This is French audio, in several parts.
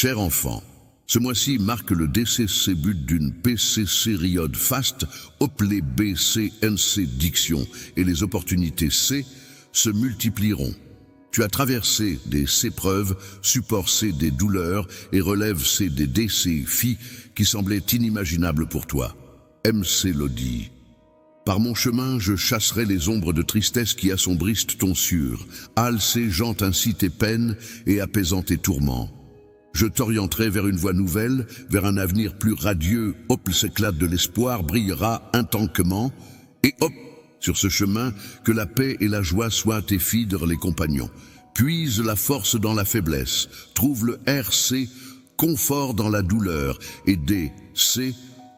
Cher enfant, ce mois-ci marque le DCC but d'une PCC Riode Fast, Oplé BC NC Diction et les opportunités C se multiplieront. Tu as traversé des C-preuves, support C des douleurs et relève C des DC filles qui semblaient inimaginables pour toi. MC Lodi. Par mon chemin, je chasserai les ombres de tristesse qui assombrissent ton sûr. Alcé jante ainsi tes peines et apaisant tes tourments. Je t'orienterai vers une voie nouvelle, vers un avenir plus radieux. Hop, s'éclate de l'espoir, brillera intanquement. Et hop, sur ce chemin, que la paix et la joie soient tes fidèles les compagnons. Puise la force dans la faiblesse. Trouve le RC, confort dans la douleur. Et DC,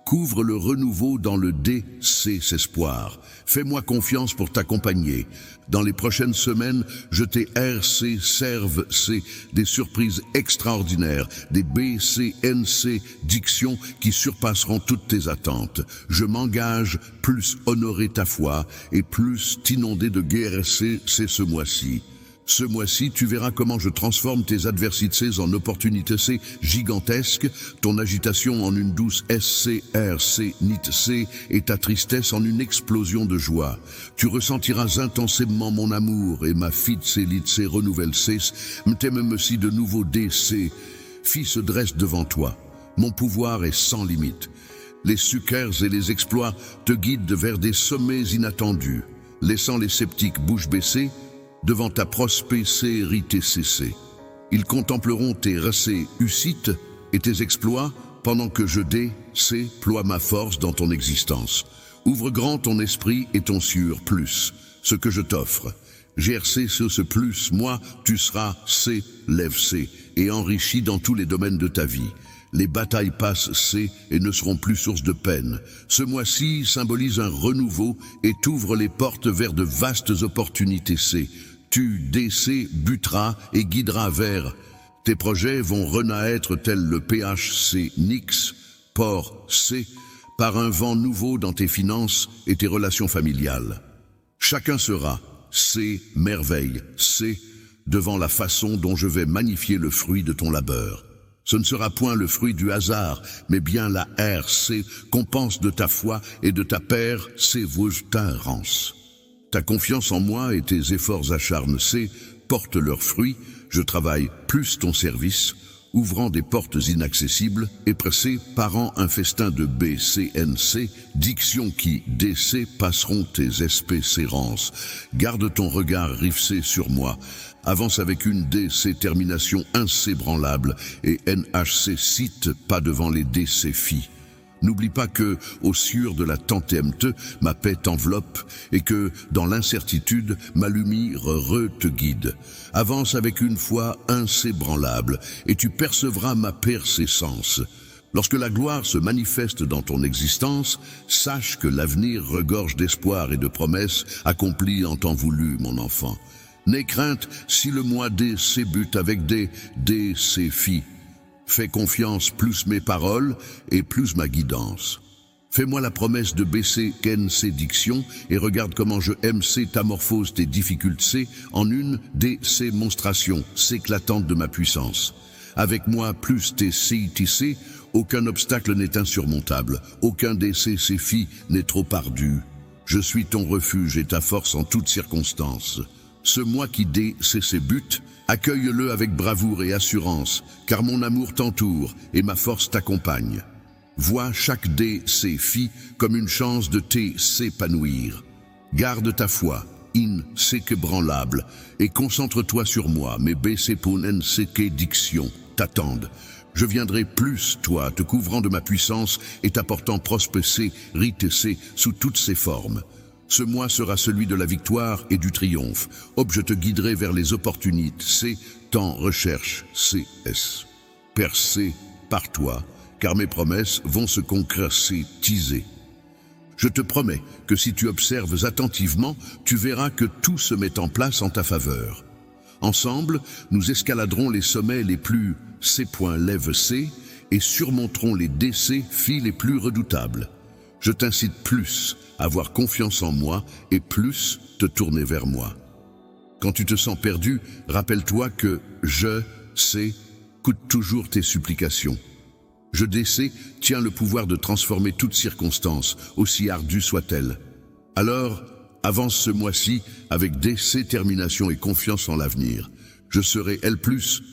couvre le renouveau dans le DC, espoir. Fais-moi confiance pour t'accompagner. Dans les prochaines semaines, je t'ai RC, serve C, des surprises extraordinaires, des BCNC, dictions qui surpasseront toutes tes attentes. Je m'engage plus honorer ta foi et plus t'inonder de GRC, c'est ce mois-ci. Ce mois-ci, tu verras comment je transforme tes adversités en opportunités C gigantesques, ton agitation en une douce SCRC NIT C et ta tristesse en une explosion de joie. Tu ressentiras intensément mon amour et ma fille C renouvelle C, m't'aime aussi de nouveau DC. Fille se dresse devant toi. Mon pouvoir est sans limite. Les succès et les exploits te guident vers des sommets inattendus, laissant les sceptiques bouche bêchée devant ta prospérité TCC. Ils contempleront tes réussites et tes exploits pendant que je déploie ma force dans ton existence. Ouvre grand ton esprit et ton sûr plus, ce que je t'offre. GRC ce plus, moi, tu seras C, lève C, et enrichi dans tous les domaines de ta vie. Les batailles passent C et ne seront plus source de peine. Ce mois-ci symbolise un renouveau et t'ouvre les portes vers de vastes opportunités C. Tu, DC, buteras et guideras vers. Tes projets vont renaître tels le PHC Nix, Port C, par un vent nouveau dans tes finances et tes relations familiales. Chacun sera C, merveille, C, devant la façon dont je vais magnifier le fruit de ton labeur. Ce ne sera point le fruit du hasard, mais bien la RC, compense de ta foi et de ta persévérance. Ta confiance en moi et tes efforts acharnés C portent leurs fruits, je travaille plus ton service, ouvrant des portes inaccessibles et pressé parant un festin de BCNC, dictions qui, DC, passeront tes espérances. Garde ton regard rifcé sur moi, avance avec une DC termination inébranlable et NHC cite pas devant les DC filles. N'oublie pas que, au sûr de la TMT, ma paix t'enveloppe et que, dans l'incertitude, ma lumière te guide. Avance avec une foi inébranlable et tu percevras ma persistance. Lorsque la gloire se manifeste dans ton existence, sache que l'avenir regorge d'espoir et de promesses accomplies en temps voulu, mon enfant. N'aie crainte si le mois DC bute avec des filles. Fais confiance plus mes paroles et plus ma guidance. Fais-moi la promesse de baisser NC diction et regarde comment je MC t'amorphose tes difficultés en une DC monstration s'éclatante de ma puissance. Avec moi plus tes CITC, aucun obstacle n'est insurmontable, aucun DC filles n'est trop ardu. Je suis ton refuge et ta force en toutes circonstances. Ce moi qui DC bute, accueille-le avec bravoure et assurance, car mon amour t'entoure et ma force t'accompagne. Vois chaque DC filles comme une chance de s'épanouir. Garde ta foi, inébranlable, et concentre-toi sur moi, mes BC pour NCK diction t'attendent. Je viendrai plus, toi, te couvrant de ma puissance et t'apportant prospérité sous toutes ses formes. Ce mois sera celui de la victoire et du triomphe. Hop, je te guiderai vers les opportunités C, temps recherche CS. Percé par toi, car mes promesses vont se concrétiser. Je te promets que si tu observes attentivement, tu verras que tout se met en place en ta faveur. Ensemble, nous escaladerons les sommets les plus C. Lève C et surmonterons les DC filles les plus redoutables. Je t'incite plus à avoir confiance en moi et plus te tourner vers moi. Quand tu te sens perdu, rappelle-toi que je sais coûte toujours tes supplications. Je DC tient le pouvoir de transformer toute circonstance, aussi ardue soit-elle. Alors, avance ce mois-ci avec détermination et confiance en l'avenir. Je serai L+,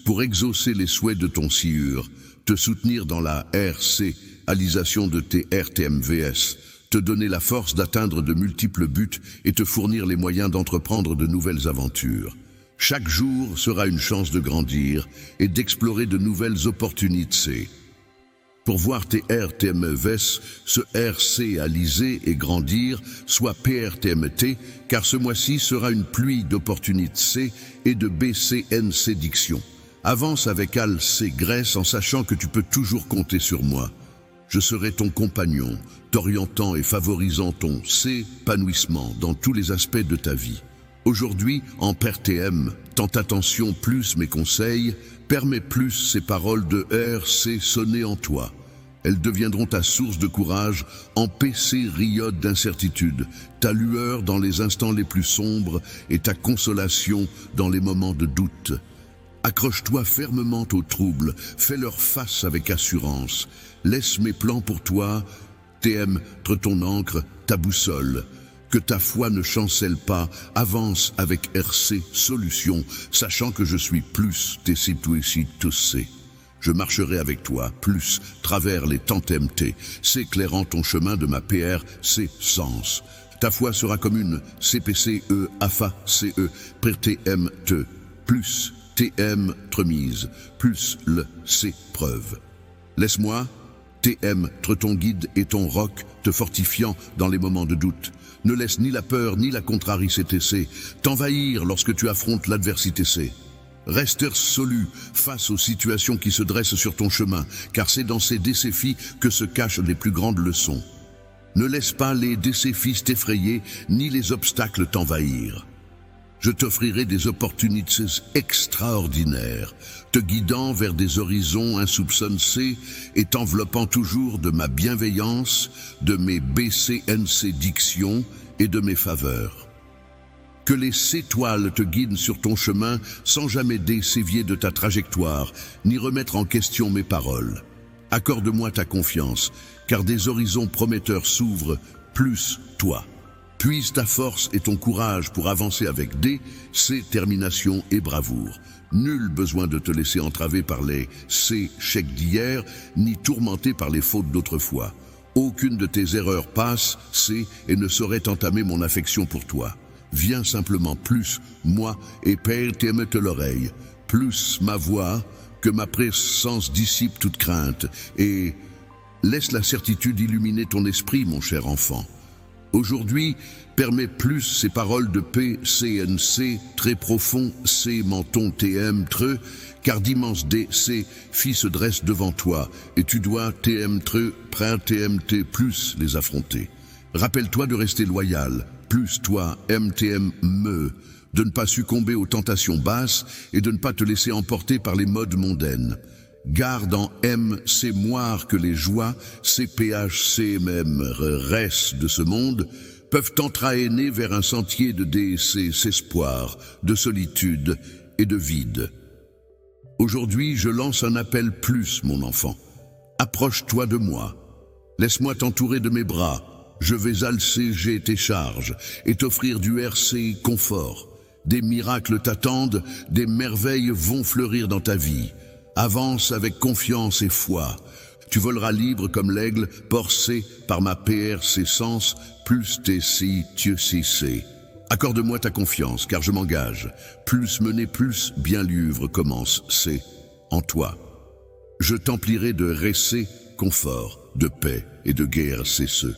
pour exaucer les souhaits de ton sciure, te soutenir dans la réalisation de tes RTMVS, te donner la force d'atteindre de multiples buts et te fournir les moyens d'entreprendre de nouvelles aventures. Chaque jour sera une chance de grandir et d'explorer de nouvelles opportunités. Pour voir tes RTMVS se RCaliser et grandir, soit PRTMT, car ce mois-ci sera une pluie d'opportunités et de BCNC diction. Avance avec ALC Grèce en sachant que tu peux toujours compter sur moi. Je serai ton compagnon, t'orientant et favorisant ton épanouissement dans tous les aspects de ta vie. Aujourd'hui, en PRTM, tant attention plus mes conseils, permets plus ces paroles de RC sonner en toi. Elles deviendront ta source de courage en période d'incertitude, ta lueur dans les instants les plus sombres et ta consolation dans les moments de doute. Accroche-toi fermement aux troubles, fais-leur face avec assurance. Laisse mes plans pour toi, TM, ton encre, ta boussole. Que ta foi ne chancelle pas, avance avec RC Solutions, sachant que je suis plus tes situés. Je marcherai avec toi, plus, travers les temps MT, s'éclairant ton chemin de ma PRC Sens. Ta foi sera comme une CPCE, AFA, CE, PRTMT, plus TM Tremise, plus le C preuve. Laisse-moi, TM, ton guide et ton roc, te fortifiant dans les moments de doute. Ne laisse ni la peur ni la contrariété t'envahir lorsque tu affrontes l'adversité. Reste résolu face aux situations qui se dressent sur ton chemin, car c'est dans ces défis que se cachent les plus grandes leçons. Ne laisse pas les défis t'effrayer, ni les obstacles t'envahir. Je t'offrirai des opportunités extraordinaires, te guidant vers des horizons insoupçonnés et t'enveloppant toujours de ma bienveillance, de mes BCNC dictions et de mes faveurs. Que les étoiles te guident sur ton chemin sans jamais dévier de ta trajectoire, ni remettre en question mes paroles. Accorde-moi ta confiance, car des horizons prometteurs s'ouvrent, plus toi. Puise ta force et ton courage pour avancer avec détermination et bravoure. Nul besoin de te laisser entraver par les échecs d'hier, ni tourmenté par les fautes d'autrefois. Aucune de tes erreurs passe, et ne saurait entamer mon affection pour toi. Viens simplement plus, moi, et Père t'aimette l'oreille, plus ma voix, que ma présence dissipe toute crainte, et laisse la certitude illuminer ton esprit, mon cher enfant. Aujourd'hui, permets plus ces paroles de PCNC, très profond, C menton TM treux, car d'immenses défis se dressent devant toi, et tu dois TM treux, TMT plus les affronter. Rappelle-toi de rester loyal, plus toi, MTM me, de ne pas succomber aux tentations basses et de ne pas te laisser emporter par les modes mondaines. Garde en MC moire que les joies, CPHCMM restes de ce monde, peuvent t'entraîner vers un sentier de désespoir, de solitude et de vide. Aujourd'hui, je lance un appel plus, mon enfant. Approche-toi de moi. Laisse-moi t'entourer de mes bras. Je vais alléger tes charges et t'offrir du RC confort. Des miracles t'attendent, des merveilles vont fleurir dans ta vie. Avance avec confiance et foi. Tu voleras libre comme l'aigle, porcé par ma PRC sens, plus tes CIC. Accorde-moi ta confiance, car je m'engage. Plus mener, plus bien l'œuvre commence, c'est en toi. Je t'emplirai de récits, confort, de paix et de guerre, c'est ce.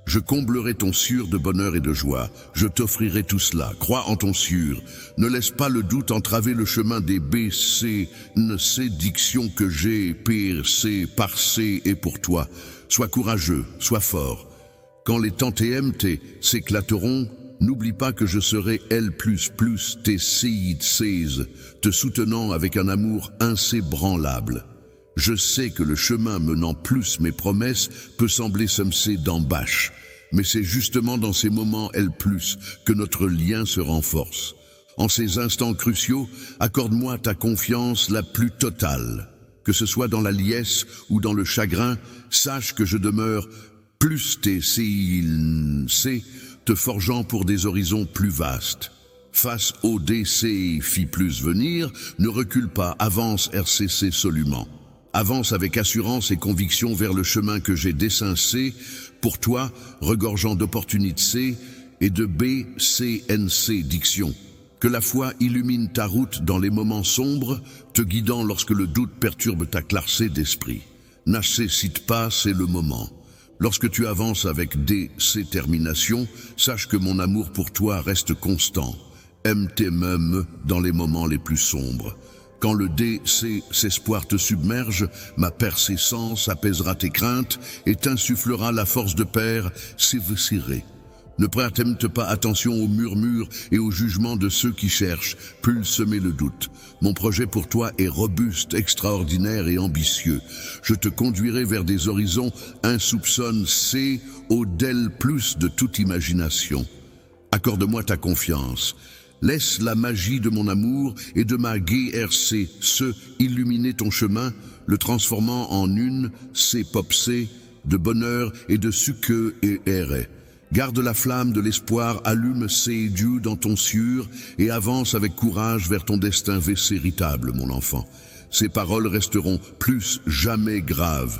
Je comblerai ton sûr de bonheur et de joie. Je t'offrirai tout cela. Crois en ton sûr. Ne laisse pas le doute entraver le chemin des BCNC dictions que j'ai, PRC, parcé et pour toi. Sois courageux, sois fort. Quand les temps TMT s'éclateront, n'oublie pas que je serai L++ tes CIC, te soutenant avec un amour insébranlable. Je sais que le chemin menant plus mes promesses peut sembler semé d'embâches, mais c'est justement dans ces moments L+, que notre lien se renforce. En ces instants cruciaux, accorde-moi ta confiance la plus totale. Que ce soit dans la liesse ou dans le chagrin, sache que je demeure plus TCIC, te forgeant pour des horizons plus vastes. Face au DCFI plus venir, ne recule pas, avance RCC solument. Avance avec assurance et conviction vers le chemin que j'ai dessiné pour toi, regorgeant d'opportunités C et de BCNC diction. Que la foi illumine ta route dans les moments sombres, te guidant lorsque le doute perturbe ta clarté d'esprit. N'hésite pas, c'est le moment. Lorsque tu avances avec détermination, sache que mon amour pour toi reste constant. Aime dans les moments les plus sombres. Quand le espoir te submerge, ma persistance apaisera tes craintes et t'insufflera la force de père s'évicérer. Ne prête pas attention aux murmures et aux jugements de ceux qui cherchent, plus semer le doute. Mon projet pour toi est robuste, extraordinaire et ambitieux. Je te conduirai vers des horizons insoupçonnés, au-delà plus de toute imagination. Accorde-moi ta confiance. Laisse la magie de mon amour et de ma GRC illuminer ton chemin, le transformant en une C-pop-C de bonheur et de sucre et R. Garde la flamme de l'espoir, allume Dieu dans ton sieur et avance avec courage vers ton destin véritable, mon enfant. Ces paroles resteront plus jamais graves,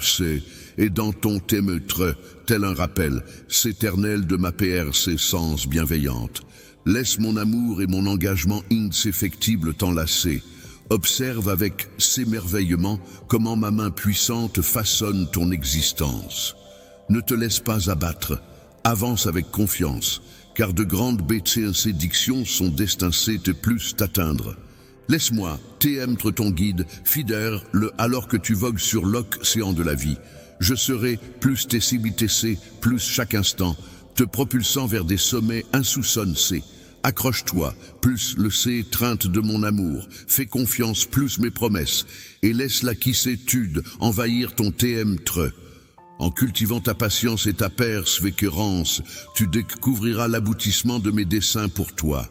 et dans ton témeutre, tel un rappel, s'éternel de ma PRC sens bienveillante. Laisse mon amour et mon engagement indéfectible t'enlacer. Observe avec s'émerveillement comment ma main puissante façonne ton existence. Ne te laisse pas abattre. Avance avec confiance, car de grandes bénédictions sont destinées de plus t'atteindre. Laisse-moi t'être ton guide, fidèle, alors que tu vogues sur l'océan de la vie. Je serai plus TCBTC, plus chaque instant, te propulsant vers des sommets insoupçonnés. Accroche-toi, plus le trainte de mon amour, fais confiance, plus mes promesses, et laisse la quiétude envahir ton TM-tre. En cultivant ta patience et ta persévérance, tu découvriras l'aboutissement de mes desseins pour toi.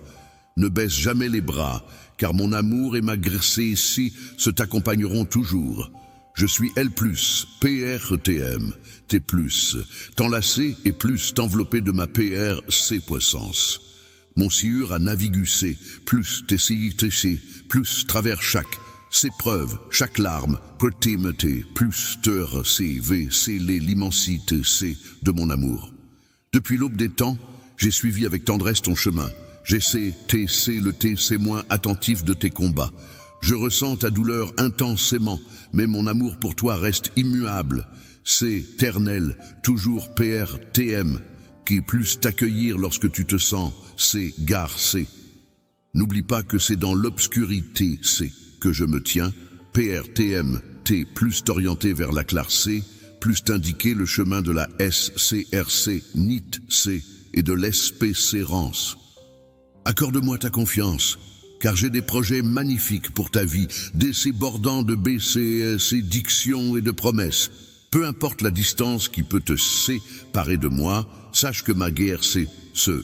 Ne baisse jamais les bras, car mon amour et ma grâce ici se t'accompagneront toujours. Je suis L+, PRTM, T+, t'enlacer et plus t'envelopper de ma PRC puissance. Mon sieur a navigué, plus TCITC, plus travers chaque preuves, chaque larme, protimité, plus teur, c'est l'immensité, c'est de mon amour. Depuis l'aube des temps, j'ai suivi avec tendresse ton chemin. J'essaie, le c'est moins attentif de tes combats. Je ressens ta douleur intensément, mais mon amour pour toi reste immuable. C'est éternel, toujours PRTM, qui plus t'accueillir lorsque tu te sens, c'est garcé. N'oublie pas que c'est dans l'obscurité, c'est que je me tiens, PRTM, T plus t'orienter vers la clarté, plus t'indiquer le chemin de la SCRC, NIT, C et de l'espérance. Accorde-moi ta confiance, car j'ai des projets magnifiques pour ta vie, débordant de BCS et dictions et de promesses. Peu importe la distance qui peut te séparer de moi, sache que ma guerre,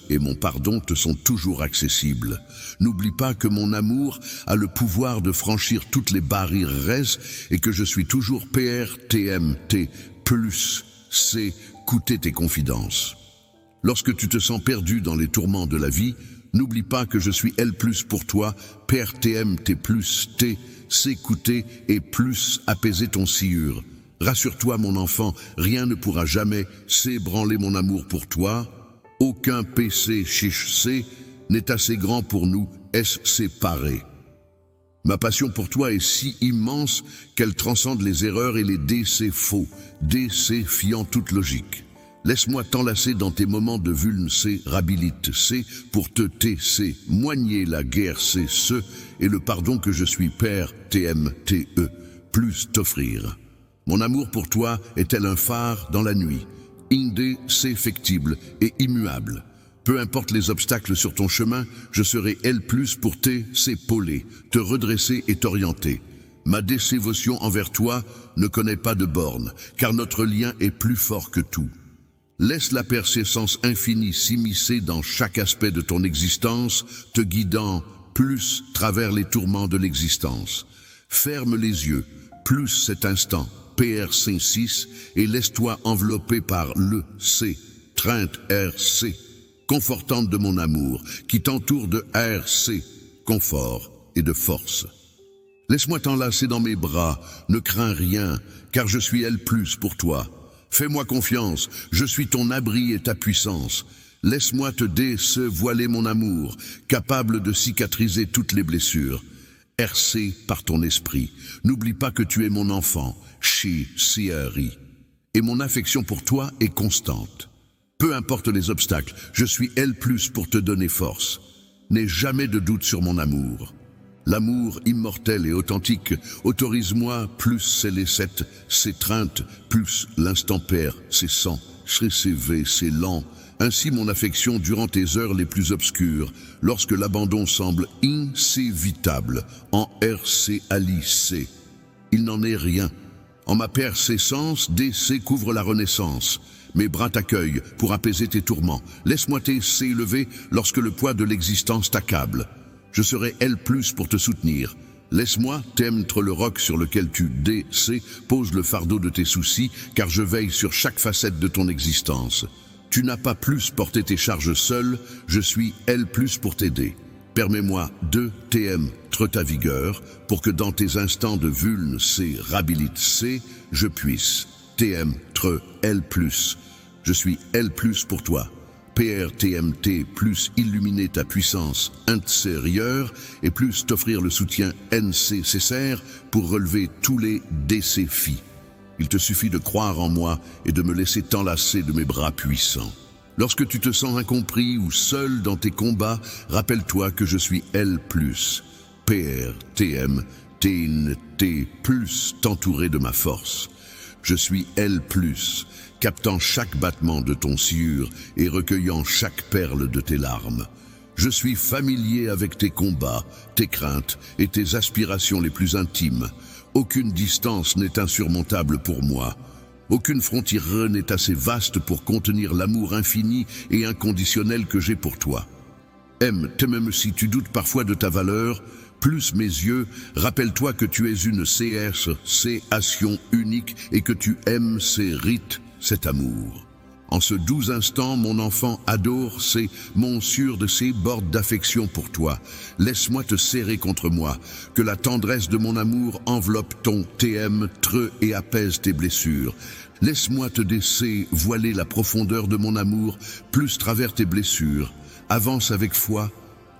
et mon pardon te sont toujours accessibles. N'oublie pas que mon amour a le pouvoir de franchir toutes les barrières et que je suis toujours PRTMT plus C, écouter tes confidences. Lorsque tu te sens perdu dans les tourments de la vie, n'oublie pas que je suis L+ pour toi, PRTMT plus T, s'écouter et plus apaiser ton sieur. Rassure-toi mon enfant, rien ne pourra jamais s'ébranler mon amour pour toi. Aucun PC chiche C n'est assez grand pour nous séparer. Ma passion pour toi est si immense qu'elle transcende les erreurs et les DC faux, défiant toute logique. Laisse-moi t'enlacer dans tes moments de vulnérabilité pour te moigner la guerre et le pardon que je suis Père TMTE, plus t'offrir. Mon amour pour toi est tel un phare dans la nuit, indéfectible et immuable. Peu importe les obstacles sur ton chemin, je serai L+ pour t'épauler, te redresser et t'orienter. Ma dévotion envers toi ne connaît pas de bornes, car notre lien est plus fort que tout. Laisse la persistance infinie s'immiscer dans chaque aspect de ton existence, te guidant plus travers les tourments de l'existence. Ferme les yeux, plus cet instant, PRC6, et laisse-toi envelopper par le C, Trinth RC, confortante de mon amour, qui t'entoure de RC, confort et de force. Laisse-moi t'enlacer dans mes bras, ne crains rien, car je suis L+, pour toi. Fais-moi confiance, je suis ton abri et ta puissance. Laisse-moi te dévoiler mon amour, capable de cicatriser toutes les blessures. RC par ton esprit, n'oublie pas que tu es mon enfant, Sierri. Et mon affection pour toi est constante. Peu importe les obstacles, je suis L+, pour te donner force. N'aie jamais de doute sur mon amour. L'amour immortel et authentique, autorise-moi, plus c'est les 7, c'est Trinth, plus l'instant père, c'est 100, c'est V, c'est lent. Ainsi mon affection durant tes heures les plus obscures, lorsque l'abandon semble inévitable, en RC Ali C. Il n'en est rien. En ma persécence, DC couvre la renaissance. Mes bras t'accueillent pour apaiser tes tourments. Laisse-moi t'élever lorsque le poids de l'existence t'accable. Je serai L+, pour te soutenir. Laisse-moi t'être le roc sur lequel tu poses le fardeau de tes soucis, car je veille sur chaque facette de ton existence. Tu n'as pas plus porté tes charges seul, je suis L+, pour t'aider. Permets-moi de ta vigueur, pour que dans tes instants de vulnérabilité, je puisse L+. Je suis L+, pour toi. PRTMT plus illuminer ta puissance intérieure et plus t'offrir le soutien nécessaire pour relever tous les défis. Il te suffit de croire en moi et de me laisser t'enlacer de mes bras puissants. Lorsque tu te sens incompris ou seul dans tes combats, rappelle-toi que je suis L+, PRTMT plus t'entourer de ma force. Je suis L+, captant chaque battement de ton cœur et recueillant chaque perle de tes larmes. Je suis familier avec tes combats, tes craintes et tes aspirations les plus intimes. Aucune distance n'est insurmontable pour moi. Aucune frontière n'est assez vaste pour contenir l'amour infini et inconditionnel que j'ai pour toi. Même si tu doutes parfois de ta valeur, plus mes yeux, rappelle-toi que tu es une création unique et que tu aimes cet amour. En ce doux instant, mon enfant adore mon sûr de ses bordes d'affection pour toi. Laisse-moi te serrer contre moi, que la tendresse de mon amour enveloppe ton et apaise tes blessures. Laisse-moi te voiler la profondeur de mon amour, plus travers tes blessures. Avance avec foi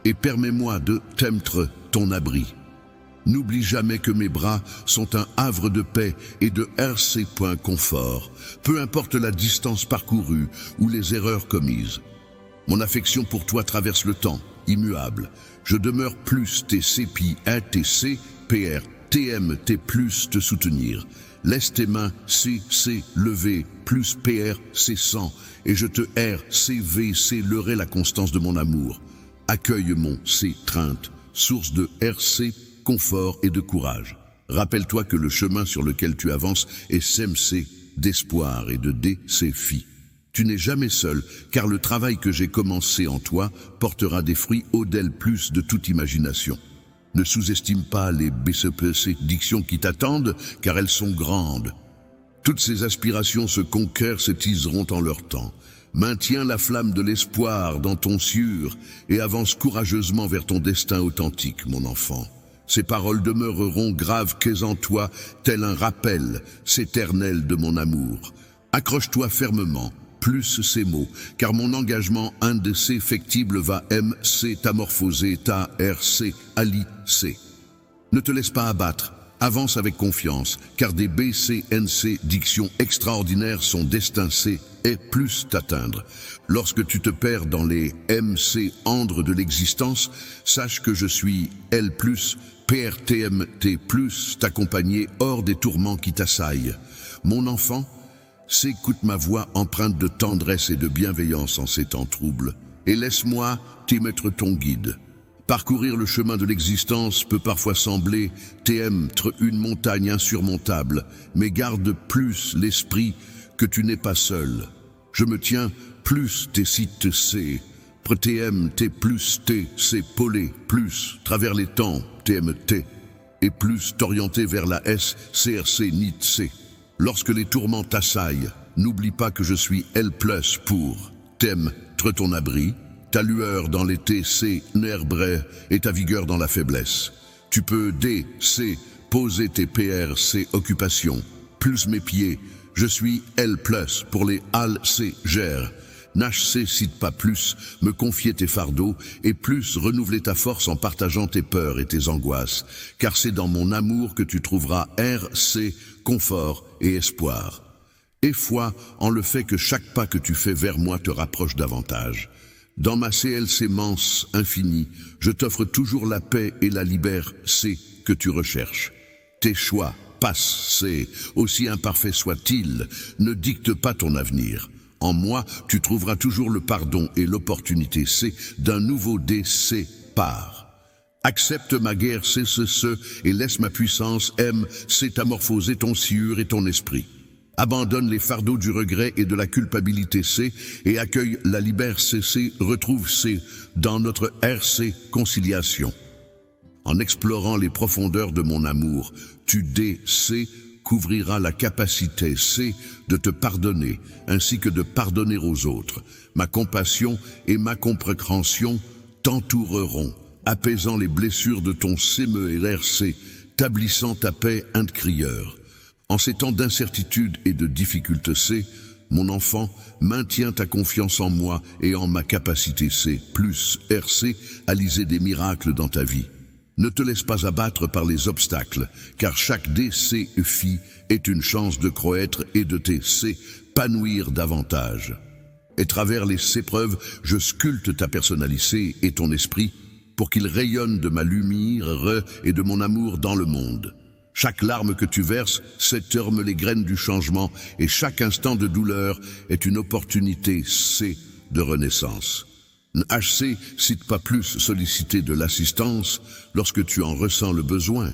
et permets-moi de t'être ton abri. N'oublie jamais que mes bras sont un havre de paix et de RC. Confort, peu importe la distance parcourue ou les erreurs commises. Mon affection pour toi traverse le temps, immuable. Je demeure plus TC, PR, TMT plus te soutenir. Laisse tes mains lever, plus PR, C100, et je te leurrer la constance de mon amour. Accueille mon Trinth, source de RC, confort et de courage. Rappelle-toi que le chemin sur lequel tu avances est SMC, d'espoir et de défi. Tu n'es jamais seul, car le travail que j'ai commencé en toi portera des fruits au-delà plus de toute imagination. Ne sous-estime pas les bénédictions qui t'attendent, car elles sont grandes. Toutes ces aspirations se conquièrent, se tiseront en leur temps. Maintiens la flamme de l'espoir dans ton sûr et avance courageusement vers ton destin authentique, mon enfant. Ces paroles demeureront graves qu'est en toi, tel un rappel éternel de mon amour. Accroche-toi fermement, plus ces mots, car mon engagement indéfectible va t'amorphoser ta RC Ali C. Ne te laisse pas abattre, avance avec confiance, car des BCNC dictions extraordinaires sont destinés et plus t'atteindre. Lorsque tu te perds dans les MC andres de l'existence, sache que je suis L+, PRTMT+, t'accompagner hors des tourments qui t'assaillent. Mon enfant, écoute ma voix empreinte de tendresse et de bienveillance en ces temps troubles, et laisse-moi t'être ton guide. Parcourir le chemin de l'existence peut parfois sembler être une montagne insurmontable, mais garde plus l'esprit que tu n'es pas seul. Je me tiens plus TMT plus polé plus travers les temps TMT. et plus t'orienter vers la S, CRC, NIT, C. Lorsque les tourments t'assaillent, n'oublie pas que je suis L+, pour t'aimes, ton abri, ta lueur dans l'été, C, nerf brais, et ta vigueur dans la faiblesse. Tu peux D, C, poser tes PR, C, occupation, plus mes pieds, je suis L+, pour les AL, C, gère. NHC cite pas plus, me confier tes fardeaux, et plus renouveler ta force en partageant tes peurs et tes angoisses, car c'est dans mon amour que tu trouveras R, C, confort et espoir. Et foi en le fait que chaque pas que tu fais vers moi te rapproche davantage. Dans ma CLC mense infinie, je t'offre toujours la paix et la liberté que tu recherches. Tes choix, passés, aussi imparfaits soient-ils, ne dictent pas ton avenir. En moi, tu trouveras toujours le pardon et l'opportunité C d'un nouveau départ. Accepte ma guerre ce et laisse ma puissance M s'étamorphoser ton sciure et ton esprit. Abandonne les fardeaux du regret et de la culpabilité C et accueille la liberté C, retrouve C dans notre RC conciliation. En explorant les profondeurs de mon amour, tu DC couvrira la capacité C de te pardonner, ainsi que de pardonner aux autres. Ma compassion et ma compréhension t'entoureront, apaisant les blessures de ton CME et RC, tablissant ta paix intérieure. En ces temps d'incertitude et de difficulté C, mon enfant, maintiens ta confiance en moi et en ma capacité C, plus RC, à liser des miracles dans ta vie. Ne te laisse pas abattre par les obstacles, car chaque défi est une chance de croître et de t'épanouir davantage. Et travers les épreuves, je sculpte ta personnalité et ton esprit pour qu'ils rayonnent de ma lumière et de mon amour dans le monde. Chaque larme que tu verses s'éterme les graines du changement et chaque instant de douleur est une opportunité de renaissance. HC cite pas plus solliciter de l'assistance lorsque tu en ressens le besoin,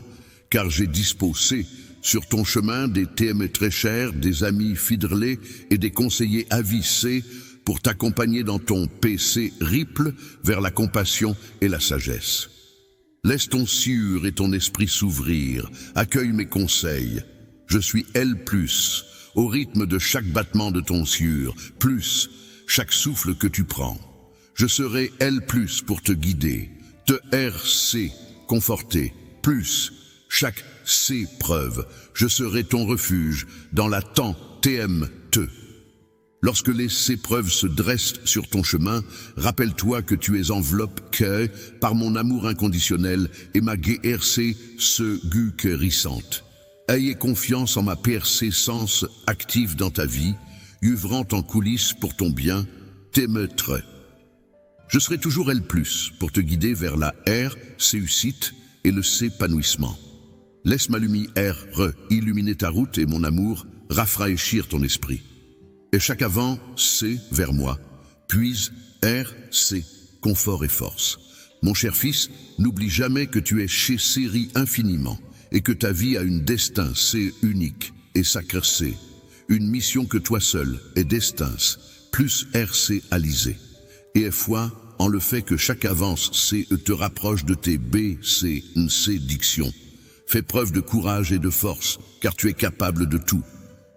car j'ai disposé sur ton chemin des TM très chers, des amis fidèles et des conseillers avisés pour t'accompagner dans ton PC ripple vers la compassion et la sagesse. Laisse ton sciure et ton esprit s'ouvrir, accueille mes conseils. Je suis L+, au rythme de chaque battement de ton sciure, plus chaque souffle que tu prends. Je serai L+, pour te guider, te RC, conforter, plus chaque C preuve, je serai ton refuge dans la temps TM te. Lorsque les épreuves se dressent sur ton chemin, rappelle-toi que tu es enveloppé par mon amour inconditionnel et ma GRC se guérissante. Ayez confiance en ma persistance active dans ta vie, œuvrant en coulisses pour ton bien, t'aimerai. Je serai toujours L+, pour te guider vers la R, réussite et le s'épanouissement. Laisse ma lumière illuminer ta route et mon amour rafraîchir ton esprit. Et chaque avant, C vers moi, puis R, C, confort et force. Mon cher fils, n'oublie jamais que tu es chez Série infiniment et que ta vie a une destin C unique et sacré C, une mission que toi seul est destin, plus RC alisé. Et foi en le fait que chaque avance C te rapproche de tes B, C, C dictions. Fais preuve de courage et de force, car tu es capable de tout.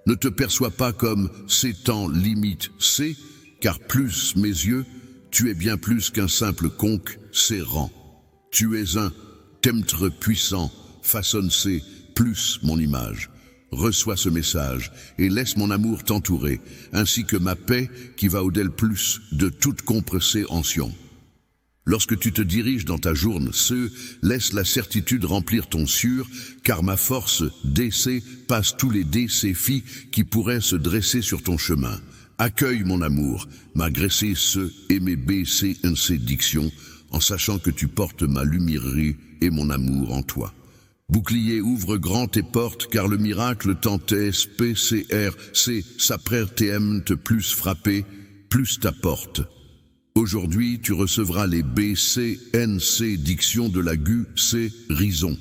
Ne te perçois pas comme s'étant limite C, car plus mes yeux, tu es bien plus qu'un simple conque serrant. Tu es un temptre puissant, façonne C, plus mon image. Reçois ce message et laisse mon amour t'entourer, ainsi que ma paix qui va au-delà plus de toute compréhension. Lorsque tu te diriges dans ta journée, laisse la certitude remplir ton sûr, car ma force DC passe tous les défis qui pourraient se dresser sur ton chemin. Accueille mon amour, m'agresser et mes BCNC dictions, en sachant que tu portes ma lumière et mon amour en toi. Bouclier, ouvre grand tes portes, car le miracle tentait SPCRC, s'apprête TM te plus frapper, plus ta porte. Aujourd'hui, tu recevras les BCNC dictions de la GUC Rison.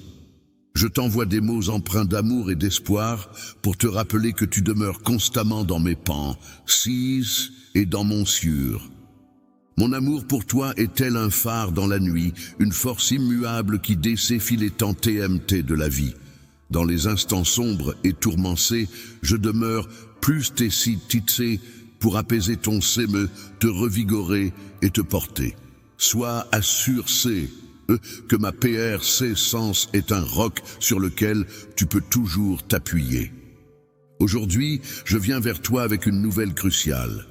Je t'envoie des mots empreints d'amour et d'espoir pour te rappeler que tu demeures constamment dans mes pans, 6 et dans mon sûr. Mon amour pour toi est tel un phare dans la nuit, une force immuable qui décéfie les temps TMT de la vie. Dans les instants sombres et tourmentés, je demeure plus titsé pour apaiser ton séme, te revigorer et te porter. Sois assure que ma PRC Sens est un roc sur lequel tu peux toujours t'appuyer. Aujourd'hui, je viens vers toi avec une nouvelle cruciale.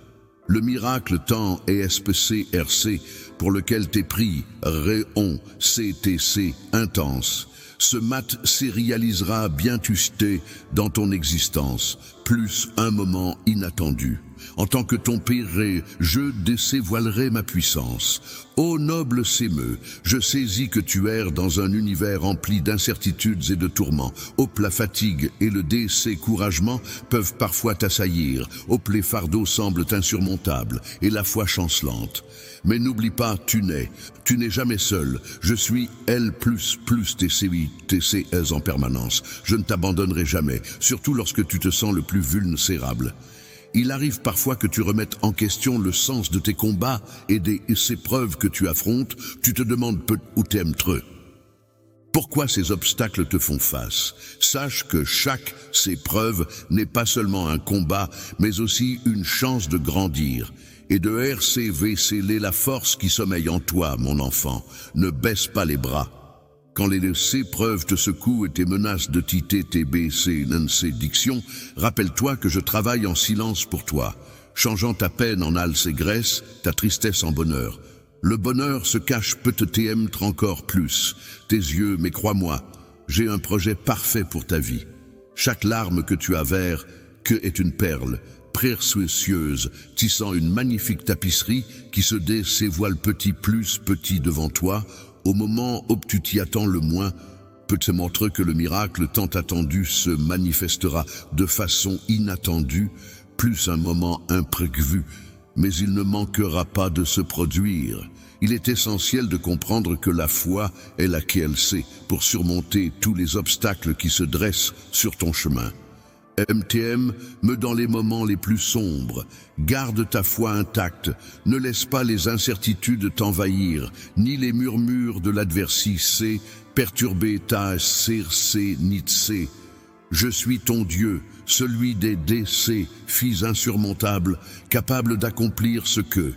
Le miracle temps ESPCRC pour lequel t'es pris, Réon CTC intense, ce mat sérialisera bien tusté dans ton existence, plus un moment inattendu. En tant que ton père, je dévoilerai ma puissance. Ô noble sémeux, je saisis que tu erres dans un univers rempli d'incertitudes et de tourments. La fatigue et le découragement peuvent parfois t'assaillir. Les fardeaux semblent insurmontables et la foi chancelante. Mais n'oublie pas, tu n'es jamais seul. Je suis L++ TCS en permanence. Je ne t'abandonnerai jamais, surtout lorsque tu te sens le plus vulnérable. Il arrive parfois que tu remettes en question le sens de tes combats et des épreuves que tu affrontes. Tu te demandes où t'aimes trop. Pourquoi ces obstacles te font face? Sache que chaque épreuve n'est pas seulement un combat, mais aussi une chance de grandir. Et de RCVC la force qui sommeille en toi, mon enfant. Ne baisse pas les bras. Quand les épreuves te secouent et tes menaces de TBC diction, rappelle-toi que je travaille en silence pour toi, changeant ta peine en allégresse, ta tristesse en bonheur. Le bonheur se cache peut-être encore plus. Tes yeux, mais crois-moi, j'ai un projet parfait pour ta vie. Chaque larme que tu avères, que est une perle, précieuse, tissant une magnifique tapisserie qui se dévoile petit devant toi, au moment où tu t'y attends le moins, peut te montrer que le miracle tant attendu se manifestera de façon inattendue, plus un moment imprévu, mais il ne manquera pas de se produire. Il est essentiel de comprendre que la foi est la KLC pour surmonter tous les obstacles qui se dressent sur ton chemin. MTM, me dans les moments les plus sombres, garde ta foi intacte, ne laisse pas les incertitudes t'envahir, ni les murmures de l'adversité perturber ta sérénité. Je suis ton Dieu, celui des décès, fils insurmontables, capable d'accomplir ce que.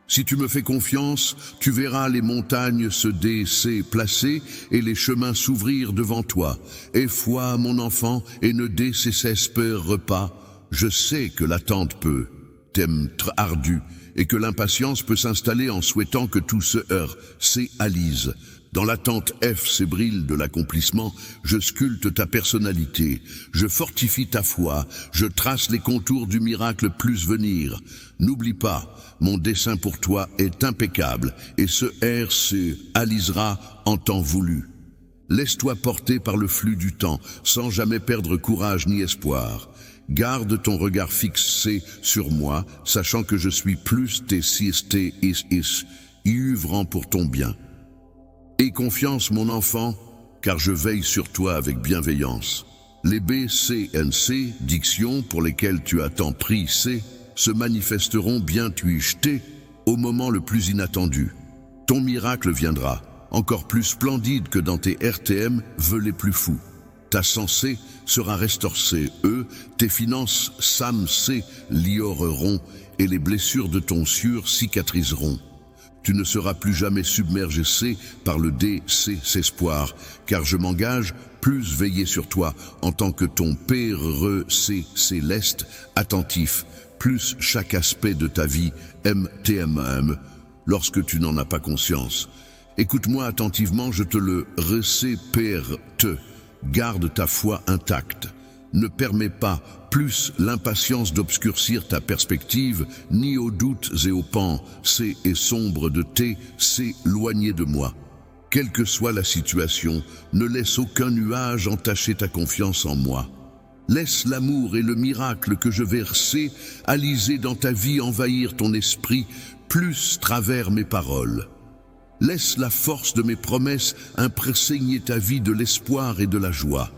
Si tu me fais confiance, tu verras les montagnes se déplacer et les chemins s'ouvrir devant toi. Aie foi, mon enfant, et ne désespère pas. Je sais que l'attente peut t'être ardue et que l'impatience peut s'installer en souhaitant que tout se heurte, s'alise. Dans l'attente fébrile de l'accomplissement, je sculpte ta personnalité, je fortifie ta foi, je trace les contours du miracle plus venir. N'oublie pas, mon dessein pour toi est impeccable et ce se alisera en temps voulu. Laisse-toi porter par le flux du temps, sans jamais perdre courage ni espoir. Garde ton regard fixé sur moi, sachant que je suis plus œuvrant pour ton bien. Aie confiance, mon enfant, car je veille sur toi avec bienveillance. Les BCNC, dictions pour lesquelles tu as tant pris se manifesteront bien jeté au moment le plus inattendu. Ton miracle viendra, encore plus splendide que dans tes RTM vœux les plus fous. Ta santé sera restaurée, tes finances s'amélioreront et les blessures de ton sûr cicatriseront. Tu ne seras plus jamais submergé par le désespoir, car je m'engage plus veiller sur toi en tant que ton Père céleste, attentif, plus chaque aspect de ta vie, MTMM, lorsque tu n'en as pas conscience. Écoute-moi attentivement, je te le récupère. Garde ta foi intacte. Ne permets pas plus l'impatience d'obscurcir ta perspective, ni aux doutes et aux pensées et sombres de s'éloigner de moi. Quelle que soit la situation, ne laisse aucun nuage entacher ta confiance en moi. Laisse l'amour et le miracle que je versais aliser dans ta vie envahir ton esprit, plus travers mes paroles. Laisse la force de mes promesses imprégner ta vie de l'espoir et de la joie.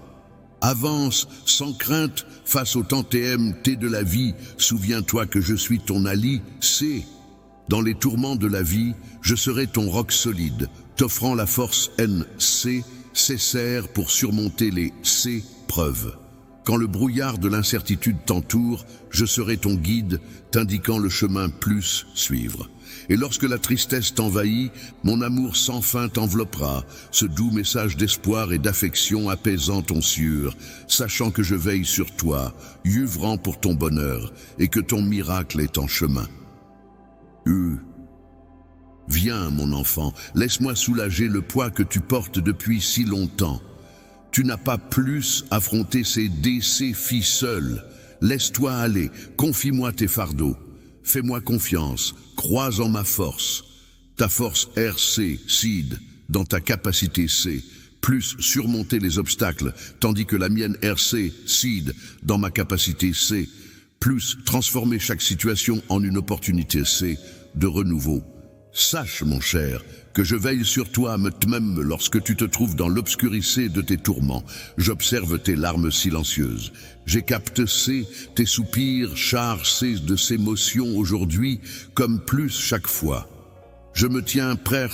Avance sans crainte face au temps TMT de la vie. Souviens-toi que je suis ton Ali, Dans les tourments de la vie, je serai ton roc solide, t'offrant la force NC, nécessaire pour surmonter les C preuves. Quand le brouillard de l'incertitude t'entoure, je serai ton guide, t'indiquant le chemin plus suivre. Et lorsque la tristesse t'envahit, mon amour sans fin t'enveloppera, ce doux message d'espoir et d'affection apaisant ton sieur, sachant que je veille sur toi, œuvrant pour ton bonheur, et que ton miracle est en chemin. Viens, mon enfant, laisse-moi soulager le poids que tu portes depuis si longtemps. Tu n'as pas plus affronté ces défis seul. Laisse-toi aller, confie-moi tes fardeaux. Fais-moi confiance, crois en ma force. Ta force RC, SID, dans ta capacité C, plus surmonter les obstacles, tandis que la mienne RC, SID, dans ma capacité C, plus transformer chaque situation en une opportunité C de renouveau. Sache, mon cher, que je veille sur toi même lorsque tu te trouves dans l'obscurité de tes tourments. J'observe tes larmes silencieuses. J'ai capté tes soupirs chargés de ces émotions aujourd'hui, comme plus chaque fois. Je me tiens prêt